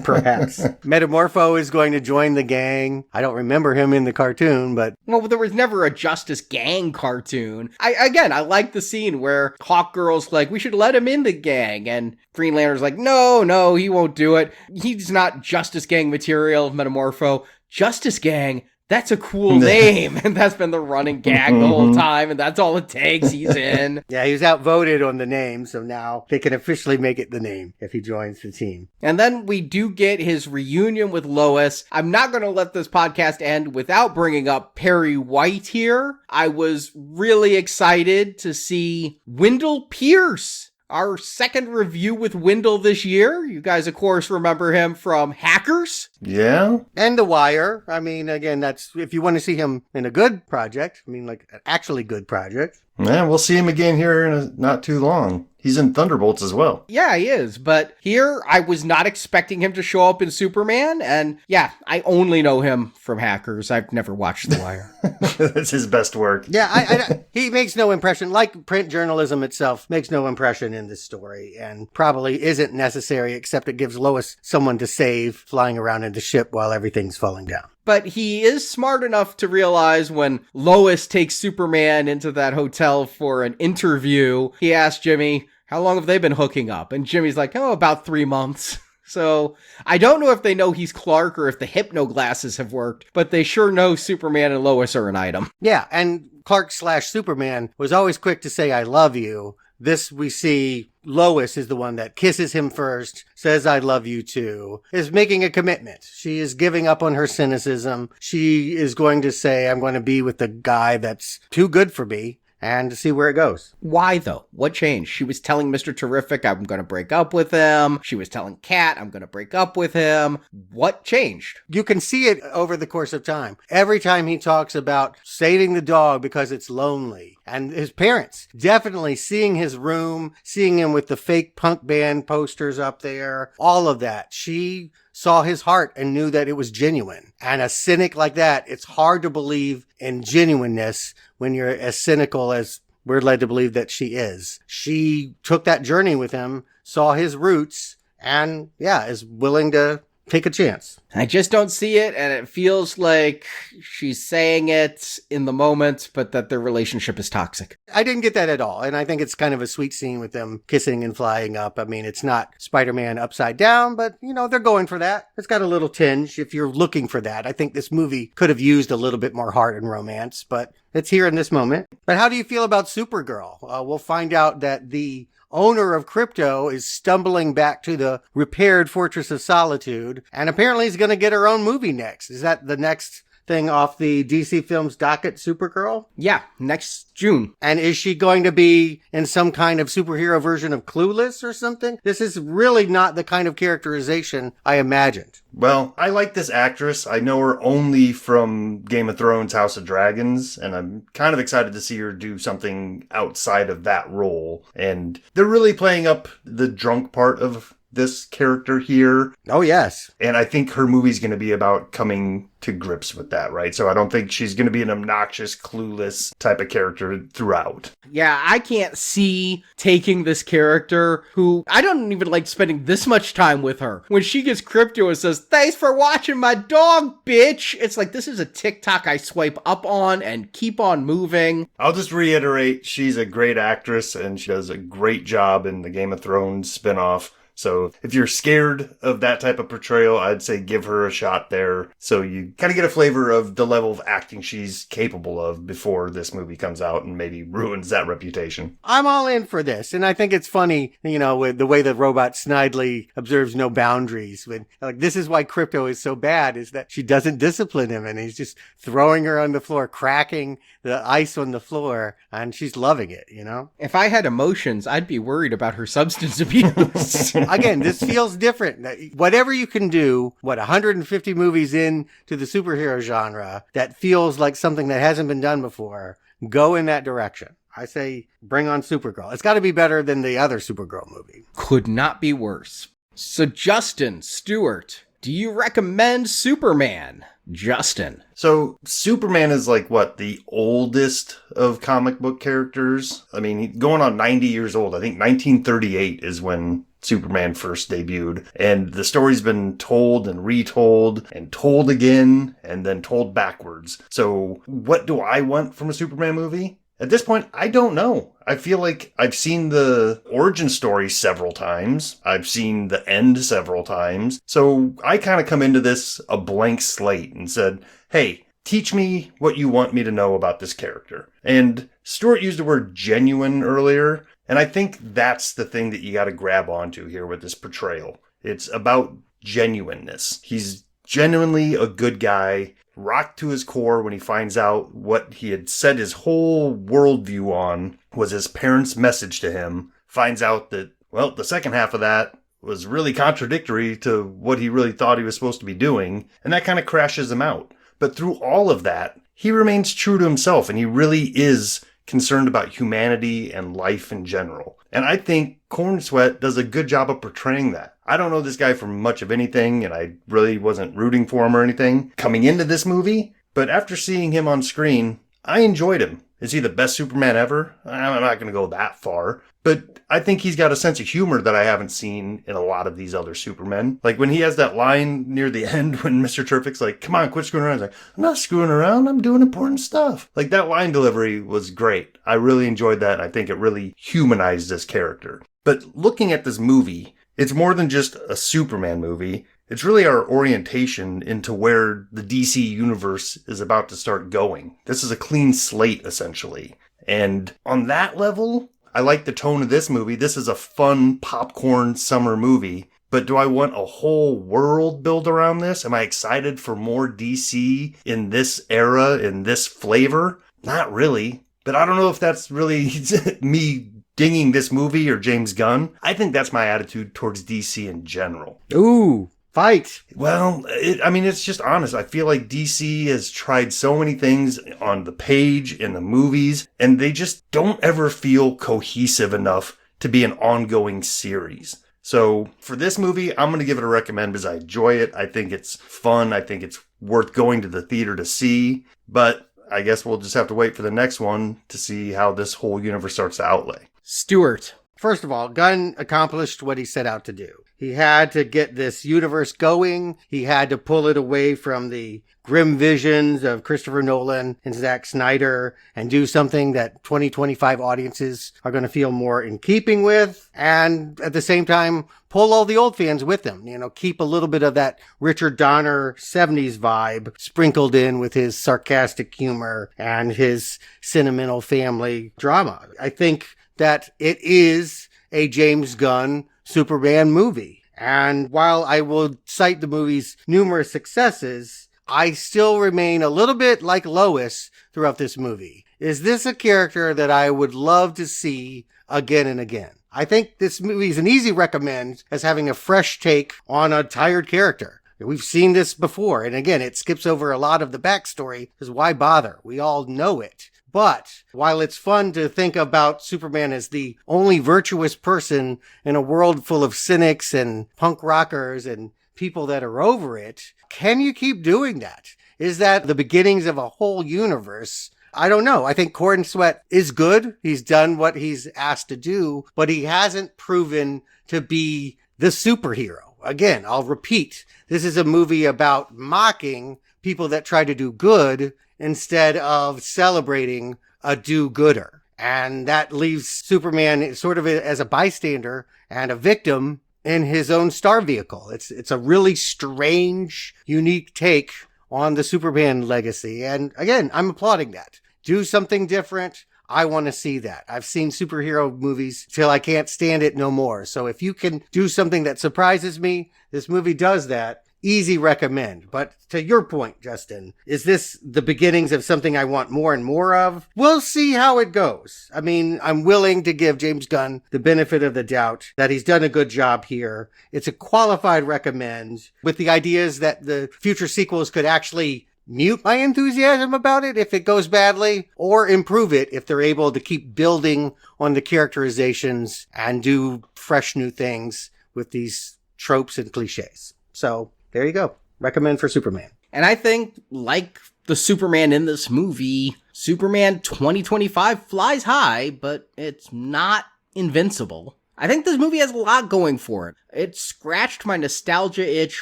Perhaps. Metamorpho is going to join the gang. I don't remember him in the cartoon, but... Well, there was never a Justice Gang cartoon. I like the scene where Hawkgirl's like, we should let him in the gang, and Green Lantern's like, no, he won't do it. He's not Justice Gang material, Metamorpho. Justice Gang? That's a cool name. And that's been the running gag the whole time. And that's all it takes. He's in. Yeah, he was outvoted on the name. So now they can officially make it the name if he joins the team. And then we do get his reunion with Lois. I'm not going to let this podcast end without bringing up Perry White here. I was really excited to see Wendell Pierce. Our second review with Wendell this year. You guys, of course, remember him from Hackers. Yeah. And The Wire. I mean, again, that's if you want to see him in a good project. I mean, like an actually good project. Yeah, we'll see him again here in not too long. He's in Thunderbolts as well. Yeah, he is. But here, I was not expecting him to show up in Superman. And yeah, I only know him from Hackers. I've never watched The Wire. That's his best work. Yeah, he makes no impression, like print journalism itself makes no impression in this story, and probably isn't necessary, except it gives Lois someone to save flying around in the ship while everything's falling down. But he is smart enough to realize when Lois takes Superman into that hotel for an interview, he asks Jimmy, how long have they been hooking up? And Jimmy's like, oh, about 3 months. So I don't know if they know he's Clark or if the hypno glasses have worked, but they sure know Superman and Lois are an item. Yeah, and Clark/Superman was always quick to say, I love you. This we see Lois is the one that kisses him first, says I love you too, is making a commitment. She is giving up on her cynicism. She is going to say, I'm going to be with the guy that's too good for me, and to see where it goes. Why, though? What changed? She was telling Mr. Terrific, I'm going to break up with him. She was telling Kat, I'm going to break up with him. What changed? You can see it over the course of time. Every time he talks about saving the dog because it's lonely, and his parents definitely seeing his room, seeing him with the fake punk band posters up there, all of that. She saw his heart and knew that it was genuine. And a cynic like that, it's hard to believe in genuineness when you're as cynical as we're led to believe that she is. She took that journey with him, saw his roots, and yeah, is willing to take a chance. I just don't see it, and it feels like she's saying it in the moment, but that their relationship is toxic. I didn't get that at all, and I think it's kind of a sweet scene with them kissing and flying up. I mean, it's not Spider-Man upside down, but, you know, they're going for that. It's got a little tinge if you're looking for that. I think this movie could have used a little bit more heart and romance, but it's here in this moment. But how do you feel about Supergirl? We'll find out that the owner of Krypto is stumbling back to the repaired Fortress of Solitude, and apparently is going to get her own movie next. Is that the next thing off the DC Films docket, Supergirl? Yeah, next June. And is she going to be in some kind of superhero version of Clueless or something? This is really not the kind of characterization I imagined. Well, I like this actress. I know her only from Game of Thrones, House of Dragons, and I'm kind of excited to see her do something outside of that role. And they're really playing up the drunk part of this character here. Oh, yes. And I think her movie's going to be about coming to grips with that, right? So I don't think she's going to be an obnoxious, clueless type of character throughout. Yeah, I can't see taking this character who I don't even like spending this much time with her. When she gets Krypto and says, thanks for watching my dog, bitch. It's like, this is a TikTok I swipe up on and keep on moving. I'll just reiterate, she's a great actress and she does a great job in the Game of Thrones spinoff. So if you're scared of that type of portrayal, I'd say give her a shot there. So you kind of get a flavor of the level of acting she's capable of before this movie comes out and maybe ruins that reputation. I'm all in for this. And I think it's funny, you know, with the way the robot Snidely observes no boundaries. When, like, this is why Krypto is so bad, is that she doesn't discipline him and he's just throwing her on the floor, cracking the ice on the floor, and she's loving it, you know? If I had emotions, I'd be worried about her substance abuse. Again, this feels different. Whatever you can do, 150 movies in to the superhero genre that feels like something that hasn't been done before, go in that direction. I say bring on Supergirl. It's got to be better than the other Supergirl movie. Could not be worse. So Justin Stewart, do you recommend Superman? Justin. So Superman is like what, the oldest of comic book characters? I mean, he's going on 90 years old. I think 1938 is when Superman first debuted. And the story's been told and retold and told again and then told backwards. So what do I want from a Superman movie? At this point, I don't know. I feel like I've seen the origin story several times. I've seen the end several times. So I kind of come into this a blank slate and said, hey, teach me what you want me to know about this character. And Stuart used the word genuine earlier. And I think that's the thing that you got to grab onto here with this portrayal. It's about genuineness. He's genuinely a good guy, rocked to his core when he finds out what he had set his whole worldview on was his parents' message to him. Finds out that, well, the second half of that was really contradictory to what he really thought he was supposed to be doing. And that kind of crashes him out. But through all of that, he remains true to himself and he really is concerned about humanity and life in general. And I think Corn Sweat does a good job of portraying that. I don't know this guy from much of anything, and I really wasn't rooting for him or anything coming into this movie. But after seeing him on screen, I enjoyed him. Is he the best Superman ever? I'm not going to go that far. But I think he's got a sense of humor that I haven't seen in a lot of these other Supermen. Like when he has that line near the end when Mr. Terrific's like, come on, quit screwing around. He's like, I'm not screwing around. I'm doing important stuff. Like that line delivery was great. I really enjoyed that. And I think it really humanized this character. But looking at this movie, it's more than just a Superman movie. It's really our orientation into where the DC universe is about to start going. This is a clean slate, essentially. And on that level, I like the tone of this movie. This is a fun popcorn summer movie. But do I want a whole world built around this? Am I excited for more DC in this era, in this flavor? Not really. But I don't know if that's really me dinging this movie or James Gunn. I think that's my attitude towards DC in general. Ooh. Fight. Well, it's just honest. I feel like DC has tried so many things on the page, in the movies, and they just don't ever feel cohesive enough to be an ongoing series. So for this movie, I'm going to give it a recommend because I enjoy it. I think it's fun. I think it's worth going to the theater to see. But I guess we'll just have to wait for the next one to see how this whole universe starts to outlay. Stuart. First of all, Gunn accomplished what he set out to do. He had to get this universe going. He had to pull it away from the grim visions of Christopher Nolan and Zack Snyder and do something that 2025 audiences are going to feel more in keeping with. And at the same time, pull all the old fans with him. Keep a little bit of that Richard Donner 70s vibe sprinkled in with his sarcastic humor and his sentimental family drama. I think that it is a James Gunn Superman movie. And while I will cite the movie's numerous successes, I still remain a little bit like Lois throughout this movie. Is this a character that I would love to see again and again? I think this movie is an easy recommend as having a fresh take on a tired character. We've seen this before. And again, it skips over a lot of the backstory because why bother? We all know it. But while it's fun to think about Superman as the only virtuous person in a world full of cynics and punk rockers and people that are over it, can you keep doing that? Is that the beginnings of a whole universe? I don't know. I think Corn Sweat is good. He's done what he's asked to do, but he hasn't proven to be the superhero. Again, I'll repeat. This is a movie about mocking people that try to do good instead of celebrating a do-gooder. And that leaves Superman sort of as a bystander and a victim in his own star vehicle. It's a really strange, unique take on the Superman legacy. And again, I'm applauding that. Do something different. I want to see that. I've seen superhero movies till I can't stand it no more. So if you can do something that surprises me, this movie does that. Easy recommend. But to your point, Justin, is this the beginnings of something I want more and more of? We'll see how it goes. I mean, I'm willing to give James Gunn the benefit of the doubt that he's done a good job here. It's a qualified recommend with the ideas that the future sequels could actually mute my enthusiasm about it if it goes badly, or improve it if they're able to keep building on the characterizations and do fresh new things with these tropes and cliches. So there you go. Recommend for Superman. And I think, like the Superman in this movie, Superman 2025 flies high, but it's not invincible. I think this movie has a lot going for it. It scratched my nostalgia itch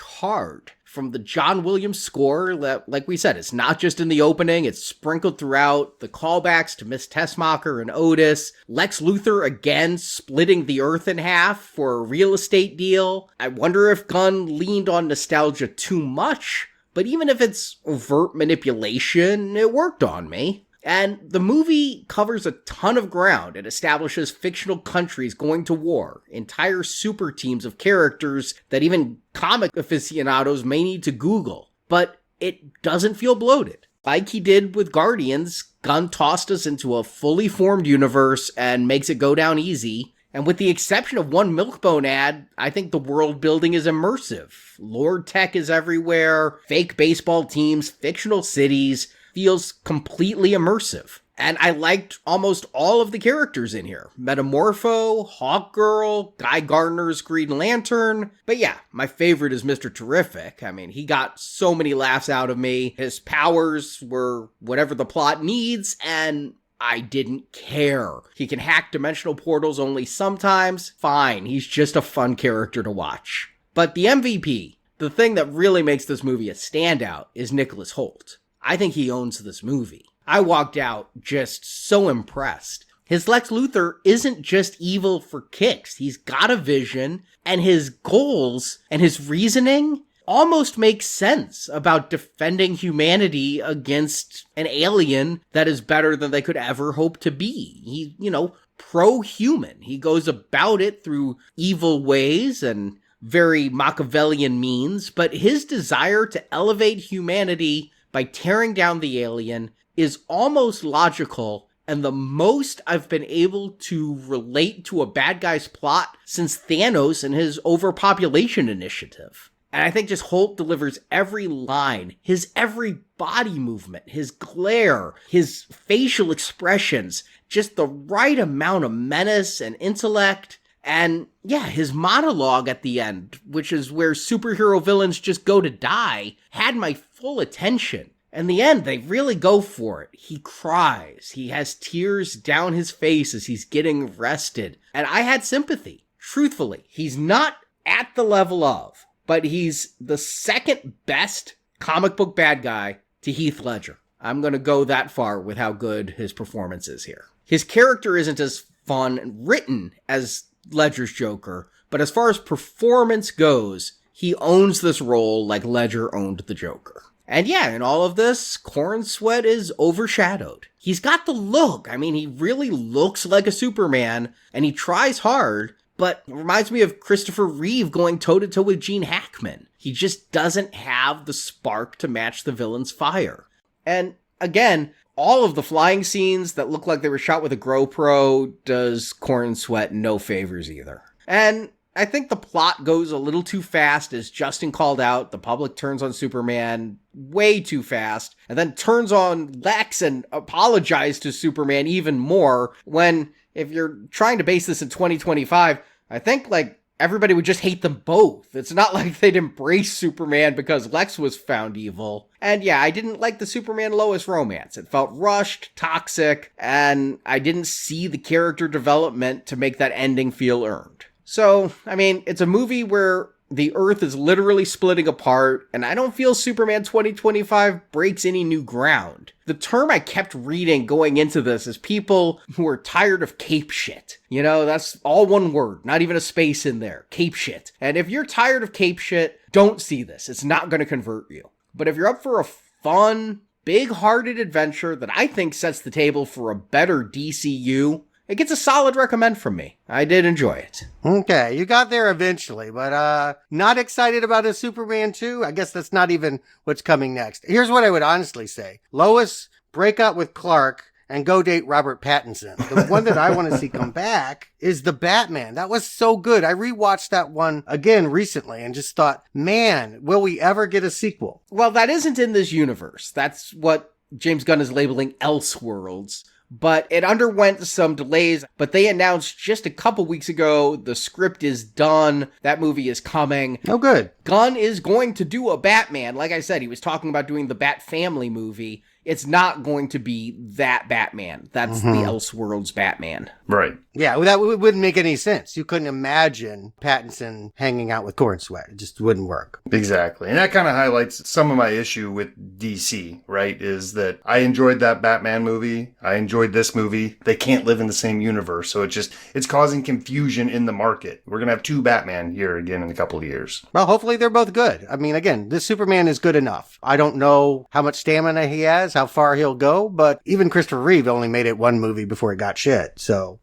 hard. From the John Williams score, that, like we said, it's not just in the opening, it's sprinkled throughout, the callbacks to Miss Tessmacher and Otis, Lex Luthor again splitting the Earth in half for a real estate deal. I wonder if Gunn leaned on nostalgia too much, but even if it's overt manipulation, it worked on me. And the movie covers a ton of ground. It establishes fictional countries going to war, entire super teams of characters that even comic aficionados may need to Google. But it doesn't feel bloated. Like he did with Guardians, Gunn tossed us into a fully formed universe and makes it go down easy. And with the exception of one Milkbone ad, I think the world building is immersive. Lord Tech is everywhere, fake baseball teams, fictional cities. Feels completely immersive. And I liked almost all of the characters in here. Metamorpho, Hawkgirl, Guy Gardner's Green Lantern. But yeah, my favorite is Mr. Terrific. I mean, he got so many laughs out of me. His powers were whatever the plot needs, and I didn't care. He can hack dimensional portals only sometimes. Fine, he's just a fun character to watch. But the MVP, the thing that really makes this movie a standout, is Nicholas Hoult. I think he owns this movie. I walked out just so impressed. His Lex Luthor isn't just evil for kicks. He's got a vision, and his goals and his reasoning almost make sense about defending humanity against an alien that is better than they could ever hope to be. He, pro-human. He goes about it through evil ways and very Machiavellian means, but his desire to elevate humanity by tearing down the alien is almost logical and the most I've been able to relate to a bad guy's plot since Thanos and his overpopulation initiative. And I think just Holt delivers every line, his every body movement, his glare, his facial expressions, just the right amount of menace and intellect. And yeah, his monologue at the end, which is where superhero villains just go to die, had my full attention. In the end, they really go for it. He cries. He has tears down his face as he's getting arrested. And I had sympathy. Truthfully, he's not at the level of, but he's the second best comic book bad guy to Heath Ledger. I'm going to go that far with how good his performance is here. His character isn't as fun and written as Ledger's Joker, but as far as performance goes, he owns this role like Ledger owned the Joker. And yeah, in all of this, Corn Sweat is overshadowed. He's got the look. I mean, he really looks like a Superman, and he tries hard, but it reminds me of Christopher Reeve going toe-to-toe with Gene Hackman. He just doesn't have the spark to match the villain's fire. And again, all of the flying scenes that look like they were shot with a GoPro does Corn Sweat no favors either. And I think the plot goes a little too fast. As Justin called out, the public turns on Superman way too fast, and then turns on Lex and apologizes to Superman even more, when, if you're trying to base this in 2025, I think, everybody would just hate them both. It's not like they'd embrace Superman because Lex was found evil. And yeah, I didn't like the Superman-Lois romance. It felt rushed, toxic, and I didn't see the character development to make that ending feel earned. So, I mean, it's a movie where the Earth is literally splitting apart, and I don't feel Superman 2025 breaks any new ground. The term I kept reading going into this is people who are tired of cape shit. That's all one word, not even a space in there. Cape shit. And if you're tired of cape shit, don't see this. It's not going to convert you. But if you're up for a fun, big-hearted adventure that I think sets the table for a better DCU, it gets a solid recommend from me. I did enjoy it. Okay, you got there eventually, but not excited about a Superman 2? I guess that's not even what's coming next. Here's what I would honestly say. Lois, break up with Clark and go date Robert Pattinson. The one that I want to see come back is The Batman. That was so good. I rewatched that one again recently and just thought, man, will we ever get a sequel? Well, that isn't in this universe. That's what James Gunn is labeling Elseworlds. But it underwent some delays, but they announced just a couple weeks ago the script is done, that movie is coming. Oh, good. Gunn is going to do a Batman. Like I said, he was talking about doing the Bat Family movie. It's not going to be that Batman. That's the Elseworlds Batman. Right. Yeah, that wouldn't make any sense. You couldn't imagine Pattinson hanging out with Corn Sweat. It just wouldn't work. Exactly. And that kind of highlights some of my issue with DC, right? Is that I enjoyed that Batman movie. I enjoyed this movie. They can't live in the same universe. So it's causing confusion in the market. We're going to have two Batman here again in a couple of years. Well, hopefully they're both good. I mean, again, this Superman is good enough. I don't know how much stamina he has, how far he'll go, but even Christopher Reeve only made it one movie before it got shit, so...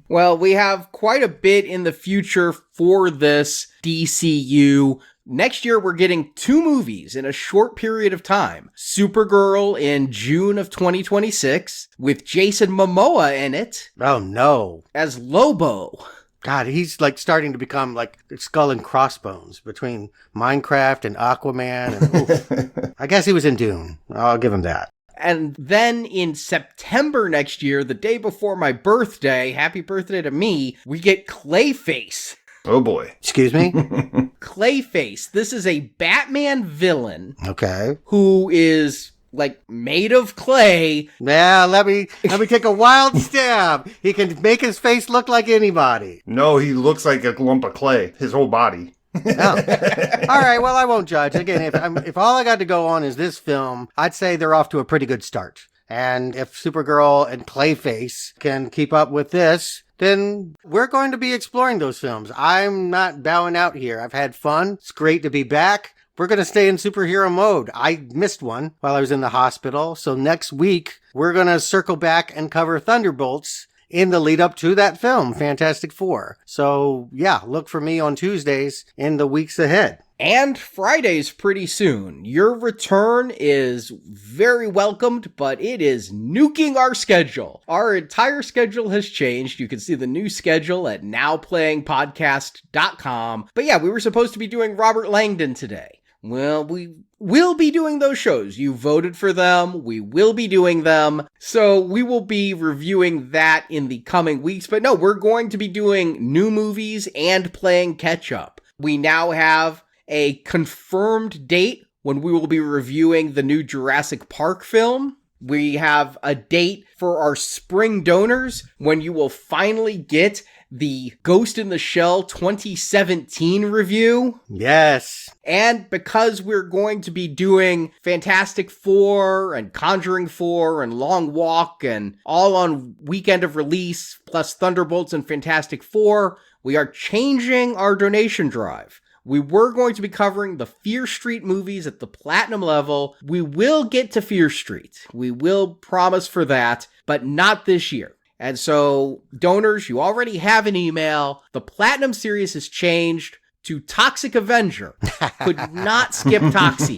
Well, we have quite a bit in the future for this DCU. Next year, we're getting 2 movies in a short period of time. Supergirl in June of 2026, with Jason Momoa in it. Oh, no. As Lobo. God, he's starting to become like Skull and Crossbones between Minecraft and Aquaman. And, I guess he was in Dune. I'll give him that. And then in September next year, the day before my birthday, happy birthday to me, we get Clayface. Oh boy. Excuse me? Clayface. This is a Batman villain. Okay. Who is like made of clay. Now let me take a wild stab. He can make his face look like anybody. No, he looks like a lump of clay. His whole body. Oh. All right, well, I won't judge. Again, if all I got to go on is this film, I'd say they're off to a pretty good start. And if Supergirl and Clayface can keep up with this, then we're going to be exploring those films. I'm not bowing out here. I've had fun. It's great to be back. We're going to stay in superhero mode. I missed one while I was in the hospital. So next week, we're going to circle back and cover Thunderbolts in the lead up to that film, Fantastic Four. So yeah, look for me on Tuesdays in the weeks ahead. And Fridays pretty soon. Your return is very welcomed, but it is nuking our schedule. Our entire schedule has changed. You can see the new schedule at nowplayingpodcast.com. But yeah, we were supposed to be doing Robert Langdon today. Well, we will be doing those shows. You voted for them. We will be doing them. So we will be reviewing that in the coming weeks. But no, we're going to be doing new movies and playing catch up. We now have a confirmed date when we will be reviewing the new Jurassic Park film. We have a date for our spring donors when you will finally get the Ghost in the Shell 2017 review. Yes. And because we're going to be doing Fantastic Four and Conjuring 4 and Long Walk and all on weekend of release, plus Thunderbolts and Fantastic Four, we are changing our donation drive. We were going to be covering the Fear Street movies at the platinum level. We will get to Fear Street. We will promise for that, but not this year. And so, donors, you already have an email. The Platinum series has changed to Toxic Avenger. Could not skip Toxie.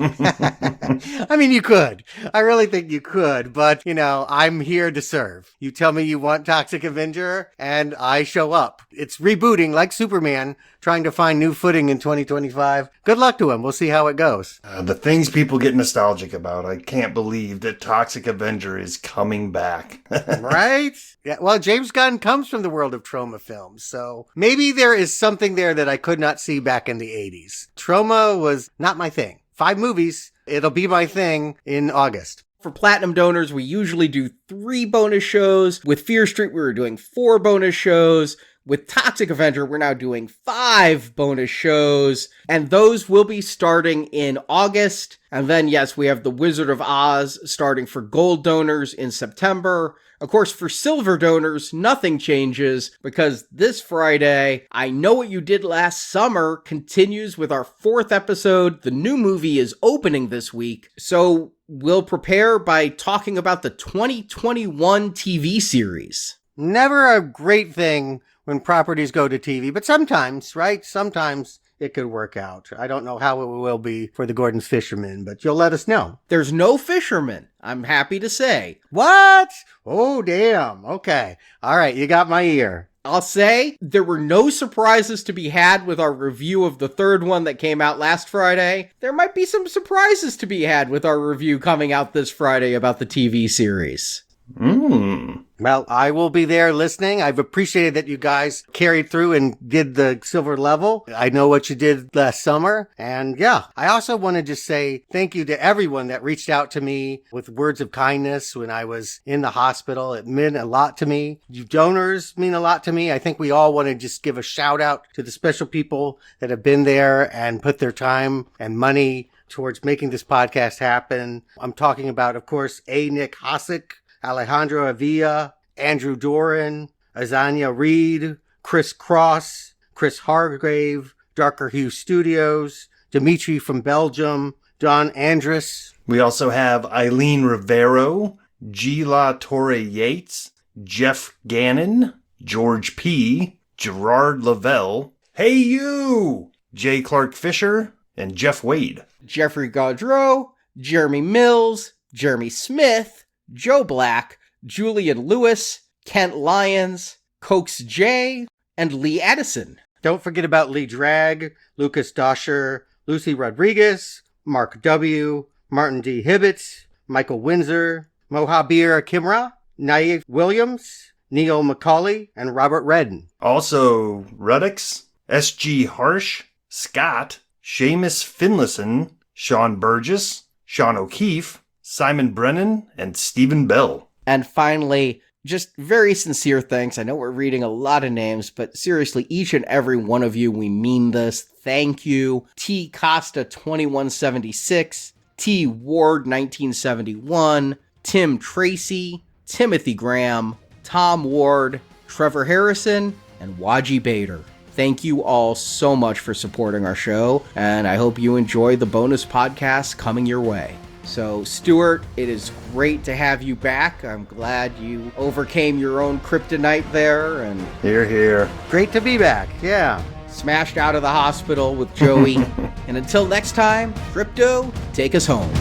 I mean, you could. I really think you could, but, I'm here to serve. You tell me you want Toxic Avenger, and I show up. It's rebooting like Superman, trying to find new footing in 2025. Good luck to him. We'll see how it goes. The things people get nostalgic about. I can't believe that Toxic Avenger is coming back. Right? Yeah, well, James Gunn comes from the world of trauma films, so maybe there is something there that I could not see back in the 80s. Trauma was not my thing. 5 movies. It'll be my thing in August. For Platinum donors, we usually do 3 bonus shows. With Fear Street, we were doing 4 bonus shows. With Toxic Avenger, we're now doing 5 bonus shows, and those will be starting in August. And then, yes, we have The Wizard of Oz starting for gold donors in September. Of course, for silver donors, nothing changes because this Friday, I Know What You Did Last Summer continues with our 4th episode. The new movie is opening this week, so we'll prepare by talking about the 2021 TV series. Never a great thing when properties go to TV, but sometimes, right? Sometimes it could work out. I don't know how it will be for the Gordon's Fishermen, but you'll let us know. There's no fisherman, I'm happy to say. What? Oh, damn. Okay. All right, you got my ear. I'll say there were no surprises to be had with our review of the 3rd one that came out last Friday. There might be some surprises to be had with our review coming out this Friday about the TV series. Well, I will be there listening. I've appreciated that you guys carried through and did the silver level. I know what you did last summer. And yeah, I also want to just say thank you to everyone that reached out to me with words of kindness when I was in the hospital. It meant a lot to me. You donors mean a lot to me. I think we all want to just give a shout out to the special people that have been there and put their time and money towards making this podcast happen. I'm talking about, of course, A. Nick Hosick, Alejandro Avila, Andrew Doran, Azania Reed, Chris Cross, Chris Hargrave, Darker Hue Studios, Dimitri from Belgium, Don Andrus. We also have Eileen Rivero, Gila Torre Yates, Jeff Gannon, George P., Gerard Lavelle, Hey You, J. Clark Fisher, and Jeff Wade. Jeffrey Gaudreau, Jeremy Mills, Jeremy Smith, Joe Black, Julian Lewis, Kent Lyons, Cokes J, and Lee Addison. Don't forget about Lee Dragg, Lucas Dosher, Lucy Rodriguez, Mark W., Martin D. Hibbett, Michael Windsor, Mohabir Kimra, Naif Williams, Neil McCauley, and Robert Redden. Also, Ruddix, S.G. Harsh, Scott, Seamus Finlayson, Sean Burgess, Sean O'Keefe, Simon Brennan, and Stephen Bell. And finally, just very sincere thanks. I know we're reading a lot of names, but seriously, each and every one of you, we mean this. Thank you. T. Costa 2176, T. Ward 1971, Tim Tracy, Timothy Graham, Tom Ward, Trevor Harrison, and Waji Bader. Thank you all so much for supporting our show, and I hope you enjoy the bonus podcasts coming your way. So, Stuart, it is great to have you back. I'm glad you overcame your own kryptonite there and Hear, hear. Great to be back, yeah. smashed out of the hospital with Joey. And until next time, Krypto, take us home.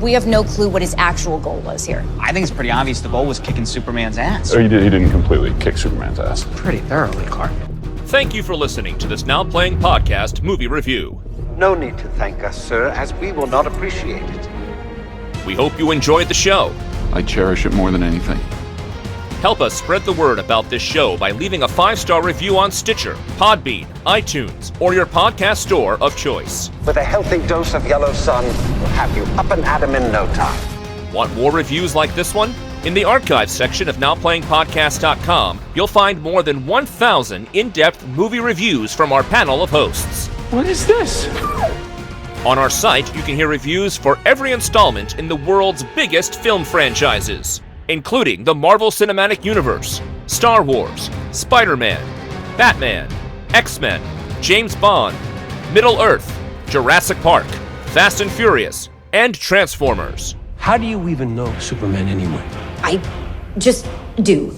We have no clue what his actual goal was here. I think it's pretty obvious the goal was kicking Superman's ass. Oh, he didn't completely kick Superman's ass. Pretty thoroughly, Clark. Thank you for listening to this Now Playing Podcast movie review. No need to thank us, sir, as we will not appreciate it. We hope you enjoyed the show. I cherish it more than anything. Help us spread the word about this show by leaving a 5-star review on Stitcher, Podbean, iTunes, or your podcast store of choice. With a healthy dose of yellow sun, we'll have you up and at 'em in no time. Want more reviews like this one? In the archives section of NowPlayingPodcast.com, you'll find more than 1,000 in-depth movie reviews from our panel of hosts. What is this? On our site, you can hear reviews for every installment in the world's biggest film franchises, including the Marvel Cinematic Universe, Star Wars, Spider-Man, Batman, X-Men, James Bond, Middle-earth, Jurassic Park, Fast and Furious, and Transformers. How do you even know Superman anyway? I just do.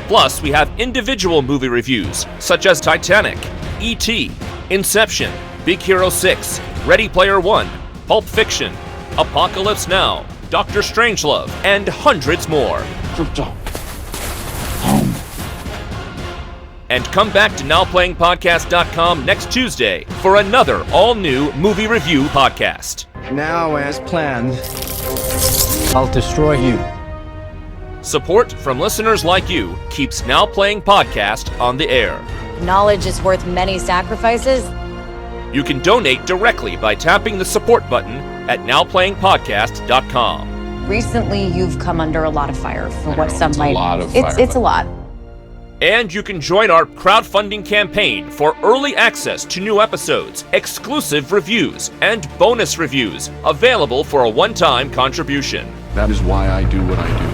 Plus, we have individual movie reviews, such as Titanic, E.T., Inception, Big Hero 6, Ready Player One, Pulp Fiction, Apocalypse Now, Doctor Strangelove, and hundreds more. Krypto. And come back to NowPlayingPodcast.com next Tuesday for another all-new movie review podcast. Now, as planned, I'll destroy you. Support from listeners like you keeps Now Playing Podcast on the air. Knowledge is worth many sacrifices. You can donate directly by tapping the support button at NowPlayingPodcast.com. Recently, you've come under a lot of fire for what some might. It's a lot. And you can join our crowdfunding campaign for early access to new episodes, exclusive reviews, and bonus reviews available for a one-time contribution. That is why I do what I do.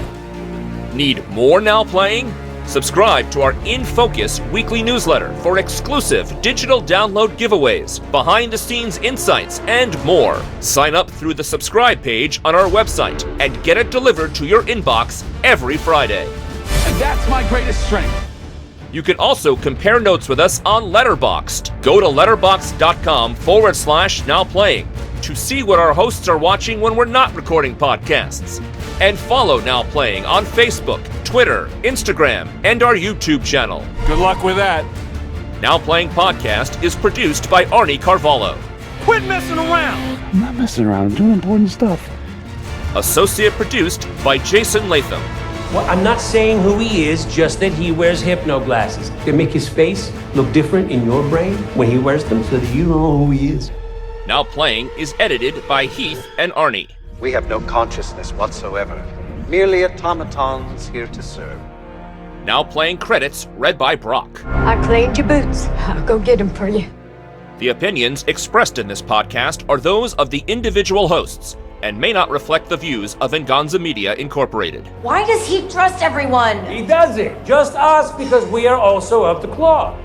Need more Now Playing? Subscribe to our In Focus weekly newsletter for exclusive digital download giveaways, behind-the-scenes insights, and more. Sign up through the subscribe page on our website and get it delivered to your inbox every Friday. And that's my greatest strength. You can also compare notes with us on Letterboxd. Go to letterboxd.com/nowplaying to see what our hosts are watching when we're not recording podcasts. And follow Now Playing on Facebook, Twitter, Instagram, and our YouTube channel. Good luck with that. Now Playing Podcast is produced by Arnie Carvalho. Quit messing around. I'm not messing around. I'm doing important stuff. Associate produced by Jason Latham. Well, I'm not saying who he is, just that he wears hypno glasses. They make his face look different in your brain when he wears them so that you know who he is. Now Playing is edited by Heath and Arnie. We have no consciousness whatsoever, merely automatons here to serve. Now Playing credits read by Brock. I cleaned your boots. I'll go get them for you. The opinions expressed in this podcast are those of the individual hosts and may not reflect the views of Venganza Media Incorporated. Why does he trust everyone? He doesn't. Just us, because we are also of the club.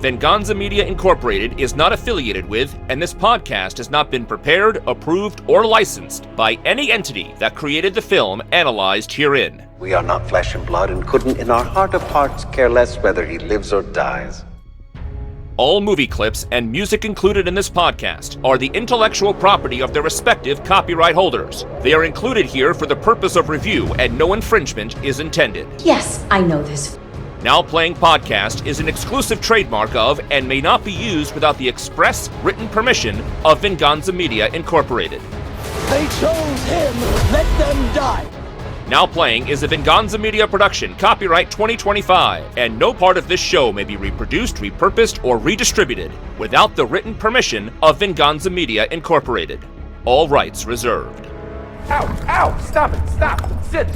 Venganza Media Incorporated is not affiliated with, and this podcast has not been prepared, approved, or licensed by any entity that created the film analyzed herein. We are not flesh and blood and couldn't in our heart of hearts care less whether he lives or dies. All movie clips and music included in this podcast are the intellectual property of their respective copyright holders. They are included here for the purpose of review and no infringement is intended. Yes, I know this. Now Playing Podcast is an exclusive trademark of and may not be used without the express written permission of Venganza Media Incorporated. They chose him. Let them die. Now Playing is a Venganza Media production, copyright 2025, and no part of this show may be reproduced, repurposed, or redistributed without the written permission of Venganza Media Incorporated. All rights reserved. Ow! Ow! Stop it! Stop! Sit!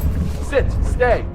Stay!